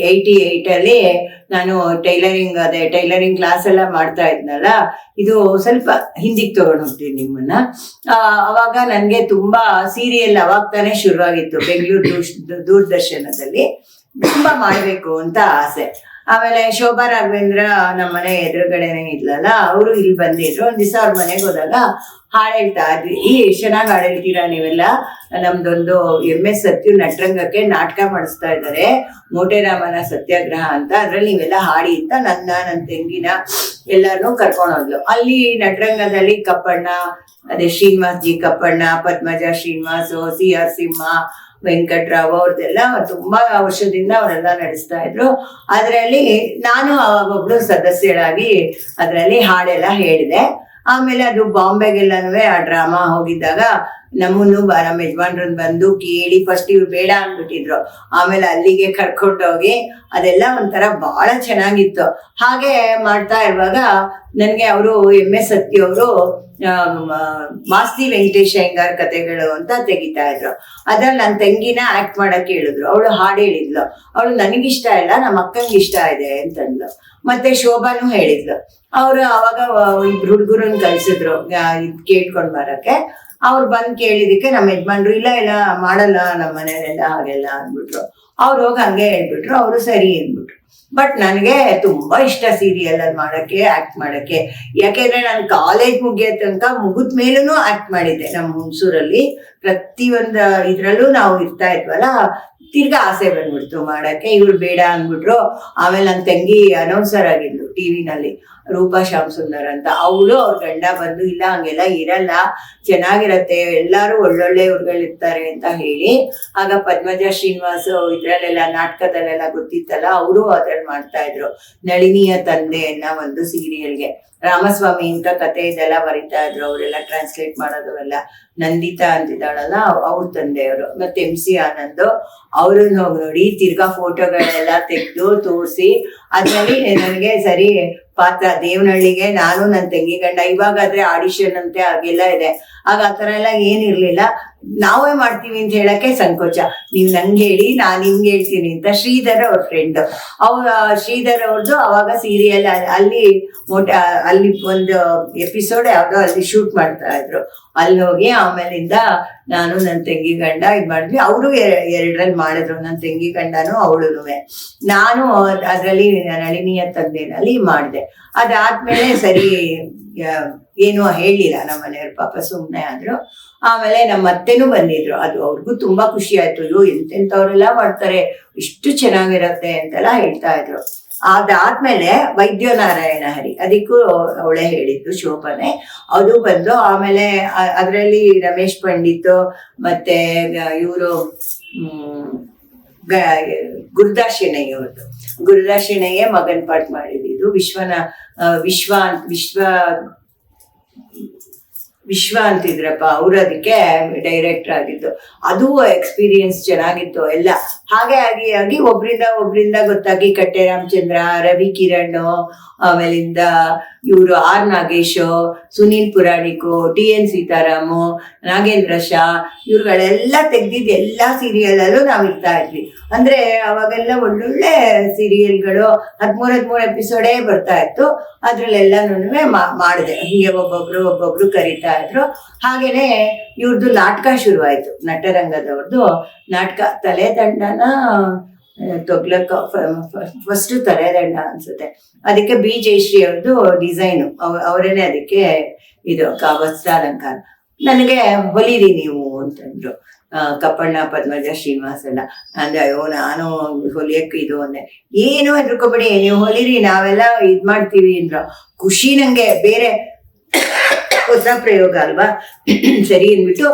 88ಅಲ್ಲಿ ನಾನು ಟೈಲರಿಂಗ್ ಕ್ಲಾಸ್ ಎಲ್ಲ ಮಾಡ್ತಾ ಇದ್ನಲ್ಲ, ಇದು ಸ್ವಲ್ಪ ಹಿಂದಿಗೆ ತಗೊಂಡು ಹೋಗ್ತೀನಿ ನಿಮ್ಮನ್ನ. ಅವಾಗ ನನ್ಗೆ ತುಂಬಾ ಸೀರಿಯಲ್ ಅವಾಗ ತಾನೇ ಶುರುವಾಗಿತ್ತು ಬೆಂಗಳೂರು ದೂರದರ್ಶನದಲ್ಲಿ, ತುಂಬಾ ಮಾಡ್ಬೇಕು ಅಂತ ಆಸೆ. ಆಮೇಲೆ ಶೋಭಾ ರಾಘವೇಂದ್ರ ನಮ್ಮನೆ ಎದುರುಗಡೆನೆ ಇದ್ಲಲ್ಲ, ಅವರು ಇಲ್ಲಿ ಬಂದಿದ್ರು. ಒಂದ್ ದಿವಸ ಅವ್ರ ಮನೆಗೆ ಹೋದಾಗ ಹಾಡು ಹೇಳ್ತಾ ಇದ್ವಿ. ಚೆನ್ನಾಗಿ ಹಾಡು ಹೇಳ್ತೀರಾ ನೀವೆಲ್ಲ, ನಮ್ದೊಂದು MS ಸತ್ಯು ನಟರಂಗಕ್ಕೆ ನಾಟಕ ಮಾಡಿಸ್ತಾ ಇದ್ದಾರೆ, ಮೋಟೆರಾಮನ ಸತ್ಯಾಗ್ರಹ ಅಂತ, ಅದ್ರಲ್ಲಿ ನೀವೆಲ್ಲ ಹಾಡಿ ಅಂತ ನನ್ನ ತಂಗಿನ ಎಲ್ಲಾರನ್ನೂ ಕರ್ಕೊಂಡೋದ್ಲು. ಅಲ್ಲಿ ನಟರಂಗದಲ್ಲಿ ಕಪ್ಪಣ್ಣ, ಅದೇ ಶ್ರೀನಿವಾಸ್ ಜಿ ಕಪ್ಪಣ್ಣ, ಪದ್ಮಜ ಶ್ರೀನಿವಾಸ್, CR ಸಿಂಹ, ವೆಂಕಟ್ರಾವ್ ಅವ್ರದ್ದೆಲ್ಲ ತುಂಬಾ ವರ್ಷದಿಂದ ಅವರೆಲ್ಲ ನಡೆಸ್ತಾ ಇದ್ರು. ಅದರಲ್ಲಿ ನಾನು ಅವಾಗೊಬ್ಳು ಸದಸ್ಯರಾಗಿ ಅದರಲ್ಲಿ ಹಾಡೆಲ್ಲ ಹೇಳಿದೆ. ಆಮೇಲೆ ಅದು ಬಾಂಬೆಗೆಲ್ಲನೂ ಆ ಡ್ರಾಮಾ ಹೋಗಿದ್ದಾಗ ನಮ್ಮನ್ನು ನಮ್ಮ ಯಜಮಾನ್ರನ್ನ ಬಂದು ಕೇಳಿ ಫಸ್ಟ್ ಇವ್ರು ಬೇಡ ಅಂದ್ಬಿಟ್ಟಿದ್ರು, ಆಮೇಲೆ ಅಲ್ಲಿಗೆ ಕರ್ಕೊಂಡೋಗಿ ಅದೆಲ್ಲ ಒಂಥರ ಬಹಳ ಚೆನ್ನಾಗಿತ್ತು. ಹಾಗೆ ಮಾಡ್ತಾ ಇರುವಾಗ ನನ್ಗೆ ಅವರು MS ಸತ್ಯ ಅವರು ಮಾಸ್ತಿ ವೆಂಕಟೇಶ್ ಅಯ್ಯಂಗಾರ್ ಕಥೆಗಳು ಅಂತ ತೆಗಿತಾ ಇದ್ರು. ಅದ್ರಲ್ಲಿ ನನ್ನ ತಂಗಿನ ಆಕ್ಟ್ ಮಾಡಕ್ ಹೇಳಿದ್ರು. ಅವಳು ಹಾಡು ಹೇಳಿದ್ಲು. ಅವಳು ನನಗಿಷ್ಟ ಇಲ್ಲ, ನಮ್ಮ ಅಕ್ಕಂಗೆ ಇಷ್ಟ ಇದೆ ಅಂತಂದ್ಲು. ಮತ್ತೆ ಶೋಭಾನು ಹೇಳಿದ್ಲು. ಅವ್ರು ಅವಾಗ ಇಬ್ರು ಹುಡುಗರನ್ನ ಕಳ್ಸಿದ್ರು ಕೇಳ್ಕೊಂಡ್ ಬರಕ್ಕೆ. ಅವ್ರು ಬಂದ್ ಕೇಳಿದಕ್ಕೆ ನಮ್ಮ ಯಜಮಾನ್ರು ಇಲ್ಲ ಇಲ್ಲ ಮಾಡಲ್ಲ ನಮ್ಮ ಮನೇಲೆಲ್ಲ ಹಾಗೆಲ್ಲ ಅಂದ್ಬಿಟ್ರು. ಅವ್ರು ಹೋಗಿ ಹಂಗೆ ಹೇಳ್ಬಿಟ್ರು. ಅವರು ಸರಿ ಅಂದ್ಬಿಟ್ರು. ಬಟ್ ನನಗೆ ತುಂಬಾ ಇಷ್ಟ ಸೀರಿಯಲ್ ಅಲ್ಲಿ ಮಾಡಕ್ಕೆ, ಆಕ್ಟ್ ಮಾಡಕ್ಕೆ. ಯಾಕೆಂದ್ರೆ ನಾನು ಕಾಲೇಜ್ ಮುಗಿಯೋ ತನಕ ಮುಗಿದ ಮೇಲೂ ಆಕ್ಟ್ ಮಾಡಿದ್ದೆ ನಮ್ಮ ಹುಣಸೂರಲ್ಲಿ. ಪ್ರತಿಯೊಂದು ಇದ್ರಲ್ಲೂ ನಾವು ಇರ್ತಾ ಇದ್ವಲ್ಲ, ತಿರ್ಗಾ ಆಸೆ ಬಂದ್ಬಿಡ್ತು ಮಾಡಕ್ಕೆ. ಇವ್ರು ಬೇಡ ಅಂದ್ಬಿಟ್ರು. ಆಮೇಲೆ ನನ್ನ ತಂಗಿ ಅನೌನ್ಸರ್ ಆಗಿದ್ಲು ಟಿವಿನಲ್ಲಿ, ರೂಪಾ ಶ್ಯಾಮ್ ಸುಂದರ್ ಅಂತ. ಅವಳು ಅವ್ರ ಗಂಡ ಬಂದು ಇಲ್ಲ ಹಂಗೆಲ್ಲ ಇರಲ್ಲ, ಚೆನ್ನಾಗಿರತ್ತೆ, ಎಲ್ಲಾರು ಒಳ್ಳೊಳ್ಳೆ ಇರ್ತಾರೆ ಅಂತ ಹೇಳಿ. ಆಗ ಪದ್ಮಜ ಶ್ರೀನಿವಾಸ್ ಇದ್ರಲ್ಲೆಲ್ಲ ನಾಟಕದಲ್ಲೆಲ್ಲ ಗೊತ್ತಿತ್ತಲ್ಲ, ಅವರು ಅದ್ರಲ್ಲಿ ಮಾಡ್ತಾ ಇದ್ರು. ನಳಿನಿಯ ತಂದೆ ಅನ್ನೋ ಒಂದು ಸೀರಿಯಲ್ಗೆ ರಾಮಸ್ವಾಮಿ ಅಂತ ಕತೆ ಇದೆಲ್ಲ ಬರಿತಾ ಇದ್ರು. ಅವರೆಲ್ಲ ಟ್ರಾನ್ಸ್ಲೇಟ್ ಮಾಡೋದು ಎಲ್ಲ. ನಂದಿತಾ ಅಂತಿದ್ದಾಳಲ್ಲ ಅವ್ರ ತಂದೆಯವರು. ಮತ್ತೆ MC ಆನಂದ್ ಅವ್ರನ್ನ ಹೋಗಿ ನೋಡಿ ತಿರ್ಗಾ ಫೋಟೋಗಳೆಲ್ಲ ತೆಗೆದು ತೋರಿಸಿ ಅದ್ರಲ್ಲಿ ನನಗೆ ಸರಿ ಪಾತ್ರ ದೇವನಹಳ್ಳಿಗೆ ನಾನು ನನ್ನ ತಂಗಿ ಗಂಡ. ಇವಾಗಾದ್ರೆ ಆಡಿಷನ್ ಅಂತೆ ಹಾಗೆಲ್ಲ ಇದೆ. ಆಗ ಆತರ ಎಲ್ಲ ಏನಿರ್ಲಿಲ್ಲ. ನಾವೇ ಮಾಡ್ತೀವಿ ಅಂತ ಹೇಳಕ್ಕೆ ಸಂಕೋಚ. ನೀವ್ ನಂಗೆ ಹೇಳಿ ನಾನ್ ನಿಮ್ಗೆ ಹೇಳ್ತೀನಿ ಅಂತ. ಶ್ರೀಧರ್ ಅವ್ರ ಫ್ರೆಂಡ್, ಶ್ರೀಧರ್ ಅವ್ರದ್ದು ಅವಾಗ ಸೀರಿಯಲ್ ಅಲ್ಲಿ ಅಲ್ಲಿ ಒಂದು ಎಪಿಸೋಡ್ ಯಾವ್ದೋ ಅಲ್ಲಿ ಶೂಟ್ ಮಾಡ್ತಾ ಇದ್ರು. ಅಲ್ಲಿ ಹೋಗಿ ಆಮೇಲಿಂದ ನಾನು ನನ್ನ ತಂಗಿ ಗಂಡ ಇದ್ ಮಾಡಿದ್ವಿ. ಅವರು ಎರಡರಲ್ಲಿ ಮಾಡಿದ್ರು, ನನ್ನ ತಂಗಿ ಗಂಡನು ಅವಳುನುವೆ. ನಾನು ಅದ್ರಲ್ಲಿ ನಳಿನಿಯ ತಂದೆನಲ್ಲಿ ಮಾಡಿದೆ. ಅದಾದ್ಮೇಲೆ ಸರಿ ಏನು ಹೇಳಿಲ್ಲ ನಮ್ಮ ಮನೆಯವ್ರ, ಪಾಪ ಸುಮ್ಮನೆ ಆದ್ರು. ಆಮೇಲೆ ನಮ್ಮ ಅತ್ತೆನೂ ಬಂದಿದ್ರು. ಅದು ಅವ್ರಿಗೂ ತುಂಬಾ ಖುಷಿ ಆಯ್ತು. ಅಯ್ಯೋ ಎಂತೆಂಥವ್ರೆಲ್ಲ ಮಾಡ್ತಾರೆ, ಇಷ್ಟು ಚೆನ್ನಾಗಿರತ್ತೆ ಅಂತೆಲ್ಲ ಹೇಳ್ತಾ ಇದ್ರು. ಅದಾದ್ಮೇಲೆ ವೈದ್ಯನಾರಾಯಣ ಹರಿ, ಅದಕ್ಕೂ ಅವಳೇ ಹೇಳಿದ್ದು ಶೋಭನೆ, ಅದು ಬಂದು. ಆಮೇಲೆ ಅದರಲ್ಲಿ ರಮೇಶ್ ಪಂಡಿತ್ ಮತ್ತೆ ಇವರು ಗುರುದಾಸ್ ಶೆಣೈ ಅವ್ರದ್ದು. ಗುರುದಾಸ್ ಶೆಣೈಯೇ ಮಗನ್ ಪಾಠ ಮಾಡಿದ್ದು. ವಿಶ್ವ ಅಂತಿದ್ರಪ್ಪ, ಅವ್ರು ಅದಕ್ಕೆ ಡೈರೆಕ್ಟರ್ ಆಗಿದ್ದು. ಅದು ಎಕ್ಸ್ಪೀರಿಯನ್ಸ್ ಚೆನ್ನಾಗಿತ್ತು ಎಲ್ಲ. ಹಾಗೆ ಆಗಿ ಒಬ್ರಿಂದ ಗೊತ್ತಾಗಿ ಕಟ್ಟೆ ರಾಮಚಂದ್ರ, ರವಿ ಕಿರಣ್, ಆಮೇಲಿಂದ ಇವರು R ನಾಗೇಶ್, ಸುನೀಲ್ ಪುರಾಣಿಕ್, TN ಸೀತಾರಾಮು, ನಾಗೇಂದ್ರ ಶಾ, ಇವ್ರುಗಳೆಲ್ಲ ತೆಗ್ದಿದ್ ಎಲ್ಲಾ ಸೀರಿಯಲ್ ಅಲ್ಲೂ ನಾವ್ ಇರ್ತಾ ಇದ್ವಿ. ಅಂದ್ರೆ ಅವಾಗೆಲ್ಲ ಒಳ್ಳೊಳ್ಳೆ ಸೀರಿಯಲ್ಗಳು 13 ಎಪಿಸೋಡೇ ಬರ್ತಾ ಇತ್ತು. ಅದ್ರಲ್ಲೆಲ್ಲನೂ ಮಾಡಿದೆ. ಹೀಗೆ ಒಬ್ಬೊಬ್ರು ಕರೀತಾ ಇದ್ರು. ಹಾಗೇನೆ ಇವ್ರದ್ದು ನಾಟಕ ಶುರುವಾಯ್ತು, ನಟರಂಗದವ್ರದ್ದು ನಾಟಕ. ತಲೆದಂಡನ ತೊಗ್ಲಕ್ಕ ಫಸ್ಟ್ ತಲೆದಂಡ ಅನ್ಸುತ್ತೆ. ಅದಕ್ಕೆ B ಜಯಶ್ರೀ ಅವ್ರದ್ದು ಡಿಸೈನು, ಅವರೇನೆ ಅದಕ್ಕೆ ಇದು ವಸ್ತ್ರಾಲಂಕಾರ. ನನಗೆ ಹೊಲಿರಿ ನೀವು ಅಂತಂದ್ರು ಕಪ್ಪಣ್ಣ, ಪದ್ಮಜ, ಶ್ರೀನಿವಾಸ್ ಎಲ್ಲ. ಅಂದ್ರೆ ಅಯ್ಯೋ ನಾನು ಹೊಲಿಯಕ್ಕೆ ಇದು ಅಂದೆ. ಏನು ಹೆದರ್ಕೊಬೇಡಿ, ನೀವು ಹೊಲಿರಿ, ನಾವೆಲ್ಲ ಇದ್ ಮಾಡ್ತೀವಿ ಅಂದ್ರು. ಖುಷಿ ನಂಗೆ. ಬೇರೆ ಹೊಸ ಪ್ರಯೋಗ ಅಲ್ವಾ, ಸರಿ ಅಂದ್ಬಿಟ್ಟು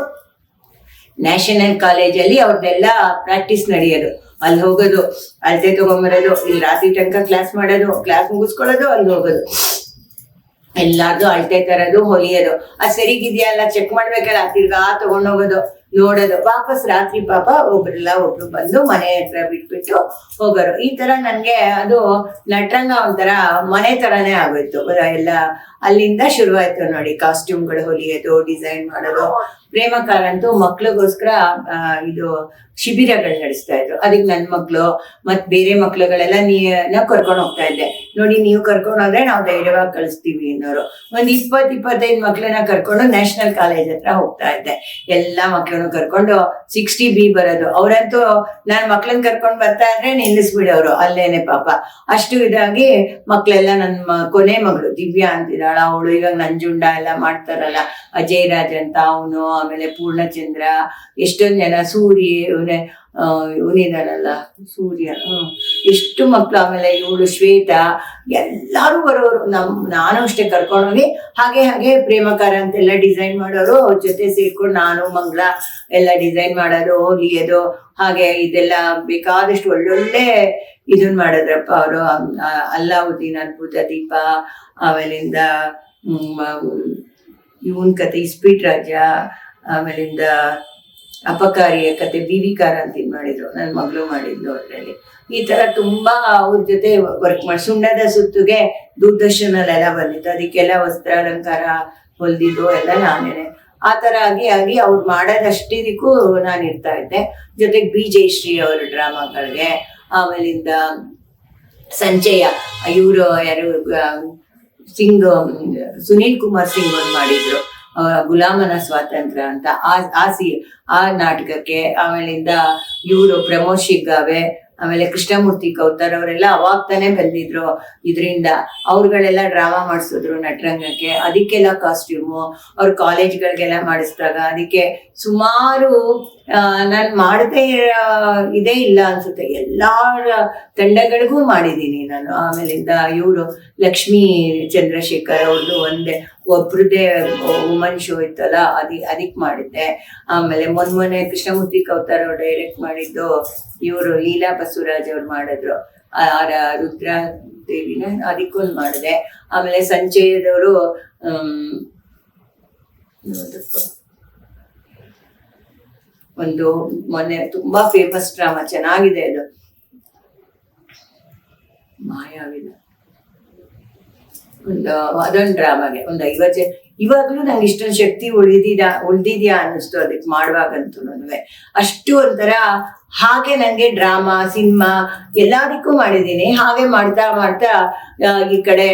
ನ್ಯಾಷನಲ್ ಕಾಲೇಜಲ್ಲಿ ಅವ್ರದ್ದೆಲ್ಲ ಪ್ರಾಕ್ಟೀಸ್ ನಡೆಯೋದು. ಅಲ್ಲಿ ಹೋಗೋದು, ಅಳತೆ ತಗೊಂಬರೋದು, ಇಲ್ಲಿ ರಾತ್ರಿ ತನಕ ಕ್ಲಾಸ್ ಮಾಡೋದು, ಕ್ಲಾಸ್ ಮುಗಿಸ್ಕೊಳ್ಳೋದು, ಅಲ್ಲಿ ಹೋಗೋದು, ಎಲ್ಲಾರ್ದು ಅಳತೆ ತರೋದು, ಹೊಲಿಯೋದು. ಅದು ಸರಿಗಿದ್ಯಲ್ಲ ಚೆಕ್ ಮಾಡ್ಬೇಕಲ್ಲ, ತಿರ್ಗಾ ತಗೊಂಡೋಗೋದು, ನೋಡೋದು. ವಾಪಸ್ ರಾತ್ರಿ ಪಾಪ ಒಬ್ರು ಬಂದು ಮನೆ ಹತ್ರ ಬಿಟ್ಬಿಟ್ಟು ಹೋಗೋರು. ಈ ತರ ನನ್ಗೆ ಅದು ನಟರಂಗ ಒಂಥರ ಮನೆ ತರಾನೇ ಆಗೋಯ್ತು ಎಲ್ಲ. ಅಲ್ಲಿಂದ ಶುರುವಾಯ್ತು ನೋಡಿ, ಕಾಸ್ಟ್ಯೂಮ್ಗಳು ಹೊಲಿಯೋದು, ಡಿಸೈನ್ ಮಾಡೋದು. ಪ್ರೇಮಕಾರ ಅಂತೂ ಮಕ್ಳಿಗೋಸ್ಕರ ಇದು ಶಿಬಿರಗಳು ನಡೆಸ್ತಾ ಇದ್ರು. ಅದಕ್ಕೆ ನನ್ ಮಕ್ಳು ಮತ್ ಬೇರೆ ಮಕ್ಳುಗಳೆಲ್ಲ ನಾವು ಕರ್ಕೊಂಡು ಹೋಗ್ತಾ ಇದ್ದೆ. ನೋಡಿ, ನೀವು ಕರ್ಕೊಂಡು ಹೋದ್ರೆ ನಾವು ಧೈರ್ಯವಾಗಿ ಕಳಿಸ್ತೀವಿ ಅನ್ನೋರು. ಒಂದ್ 20-25 ಮಕ್ಳನ್ನ ಕರ್ಕೊಂಡು ನ್ಯಾಷನಲ್ ಕಾಲೇಜ್ ಹತ್ರ ಹೋಗ್ತಾ ಇದ್ದೆ. ಎಲ್ಲಾ ಮಕ್ಳನ್ನು ಕರ್ಕೊಂಡು 60B ಬರೋದು. ಅವ್ರಂತೂ ನಾನ್ ಮಕ್ಳನ್ನ ಕರ್ಕೊಂಡ್ ಬರ್ತಾ ಇದ್ರೆ ನಿಲ್ಲಿಸ್ಬಿಡೋರು ಅಲ್ಲೇನೆ ಪಾಪ. ಅಷ್ಟು ಇದಾಗಿ ಮಕ್ಳೆಲ್ಲ ನನ್ನ ಕೊನೆ ಮಗಳು ದಿವ್ಯಾ ಅಂತಿದ್ದಾಳ, ಅವಳು ಇವಾಗ ನಂಜುಂಡ ಎಲ್ಲ ಮಾಡ್ತಾರಲ್ಲ, ಅಜಯ್ ರಾಜ್ ಅಂತ ಅವನು, ಆಮೇಲೆ ಪೂರ್ಣಚಂದ್ರ, ಎಷ್ಟೊಂದ್ ಜನ, ಸೂರಿ ಇವನಿದಾನಲ್ಲ ಸೂರ್ಯ, ಎಷ್ಟು ಮಕ್ಳು. ಆಮೇಲೆ ಇವಳು ಶ್ವೇತಾ, ಎಲ್ಲಾರು ಬರೋರು. ನಾನು ಅಷ್ಟೇ ಕರ್ಕೊಂಡೋಗಿ ಹಾಗೆ ಪ್ರೇಮಕಾರ ಅಂತೆಲ್ಲ ಡಿಸೈನ್ ಮಾಡೋರು. ಅವ್ರ ಜೊತೆ ಸೇರ್ಕೊಂಡು ನಾನು ಮಂಗಳ ಎಲ್ಲ ಡಿಸೈನ್ ಮಾಡೋದು, ಹೊಲಿಯೋದು. ಹಾಗೆ ಇದೆಲ್ಲ ಬೇಕಾದಷ್ಟು ಒಳ್ಳೊಳ್ಳೆ ಇದನ್ ಮಾಡಿದ್ರಪ್ಪ ಅವರು. ಅಲ್ಲಾವುದ್ದೀನ್ ಅದ್ಭುತ ದೀಪ, ಆಮೇಲಿಂದ ಇವನ್ ಕತೆ ಇಸ್ಪೀಟ್ ರಾಜ, ಆಮೇಲಿಂದ ಅಪಕಾರಿಯ ಕತೆ BV ಅಂತ ಇದು ಮಾಡಿದ್ರು, ನನ್ನ ಮಗಳು ಮಾಡಿದ್ಲು ಅದರಲ್ಲಿ. ಈ ತರ ತುಂಬಾ ಅವ್ರ ಜೊತೆ ವರ್ಕ್ ಮಾಡಿ ಸುಣ್ಣದ ಸುತ್ತುಗೆ ದೂರದರ್ಶನಲ್ಲೆಲ್ಲ ಬಂದಿತ್ತು, ಅದಕ್ಕೆಲ್ಲ ವಸ್ತ್ರಾಲಂಕಾರ ಹೊಲ್ದಿದ್ದು ಎಲ್ಲ ನಾನೇನೆ. ಆ ತರ ಆಗಿ ಅವ್ರು ಮಾಡೋದಷ್ಟಿದಕ್ಕೂ ನಾನು ಇರ್ತಾ ಇದ್ದೆ. ಜೊತೆಗೆ B ಜಯಶ್ರೀ ಅವ್ರ ಡ್ರಾಮಾಗಳಿಗೆ, ಆಮೇಲಿಂದ ಸಂಚಯ ಇವರು ಯಾರು ಸಿಂಗ್ ಸುನೀಲ್ ಕುಮಾರ್ ಸಿಂಗ್ ಒಂದು ಮಾಡಿದ್ರು, ಗುಲಾಮನ ಸ್ವಾತಂತ್ರ್ಯ ಅಂತ, ಆ ನಾಟಕಕ್ಕೆ. ಆಮೇಲಿಂದ ಇವರು ಪ್ರಮೋದ್ ಶಿಗ್ಗಾವೆ, ಆಮೇಲೆ ಕೃಷ್ಣಮೂರ್ತಿ ಕೌತರ್ ಅವರೆಲ್ಲ ಅವಾಗ ತಾನೇ ಬಂದಿದ್ರು ಇದರಿಂದ. ಅವ್ರುಗಳೆಲ್ಲ ಡ್ರಾಮಾ ಮಾಡಿಸಿದ್ರು ನಟರಂಗಕ್ಕೆ, ಅದಕ್ಕೆಲ್ಲ ಕಾಸ್ಟ್ಯೂಮು ಅವ್ರ ಕಾಲೇಜ್ಗಳಿಗೆಲ್ಲ ಮಾಡಿಸಿದಾಗ ಅದಕ್ಕೆ ಸುಮಾರು ನಾನು ಮಾಡದೇ ಇದೇ ಇಲ್ಲ ಅನ್ಸುತ್ತೆ, ಎಲ್ಲಾ ತಂಡಗಳಿಗೂ ಮಾಡಿದ್ದೀನಿ ನಾನು. ಆಮೇಲಿಂದ ಇವರು ಲಕ್ಷ್ಮೀ ಚಂದ್ರಶೇಖರ್ ಅವ್ರದ್ದು ಒಬ್ರದ್ದೇ ವುಮನ್ ಶೋ ಇತ್ತಲ್ಲ, ಅದಕ್ಕೆ ಮಾಡಿದ್ದೆ. ಆಮೇಲೆ ಮೊನ್ನೆ ಕೃಷ್ಣಮೂರ್ತಿ ಕೌತರ್ ಅವ್ರು ಡೈರೆಕ್ಟ್ ಮಾಡಿದ್ದು, ಇವರು ಲೀಲಾ ಬಸವರಾಜ್ ಅವ್ರು ಮಾಡಿದ್ರು ರುದ್ರ ದೇವಿನ, ಅದಕ್ಕೊಂದು ಮಾಡಿದೆ. ಆಮೇಲೆ ಸಂಚಯದವರು ಒಂದು ಮೊನ್ನೆ ತುಂಬಾ ಫೇಮಸ್ ಡ್ರಾಮಾ, ಚೆನ್ನಾಗಿದೆ ಅದು, ಮಾಯಾವಿನ ಅದೊಂದು ಡ್ರಾಮಾಗೆ ಒಂದು 50 ಜನ. ಇವಾಗ್ಲೂ ನಂಗೆ ಇಷ್ಟೊಂದು ಶಕ್ತಿ ಉಳ್ದಿದ್ಯಾ ಅನ್ನಿಸ್ತು ಅದಕ್ಕೆ ಮಾಡುವಾಗಂತೂ. ಅಷ್ಟು ಒಂಥರ ಹಾಗೆ ನಂಗೆ ಡ್ರಾಮಾ ಸಿನಿಮಾ ಎಲ್ಲದಕ್ಕೂ ಮಾಡಿದ್ದೀನಿ. ಹಾಗೆ ಮಾಡ್ತಾ ಮಾಡ್ತಾ ಈ ಕಡೆ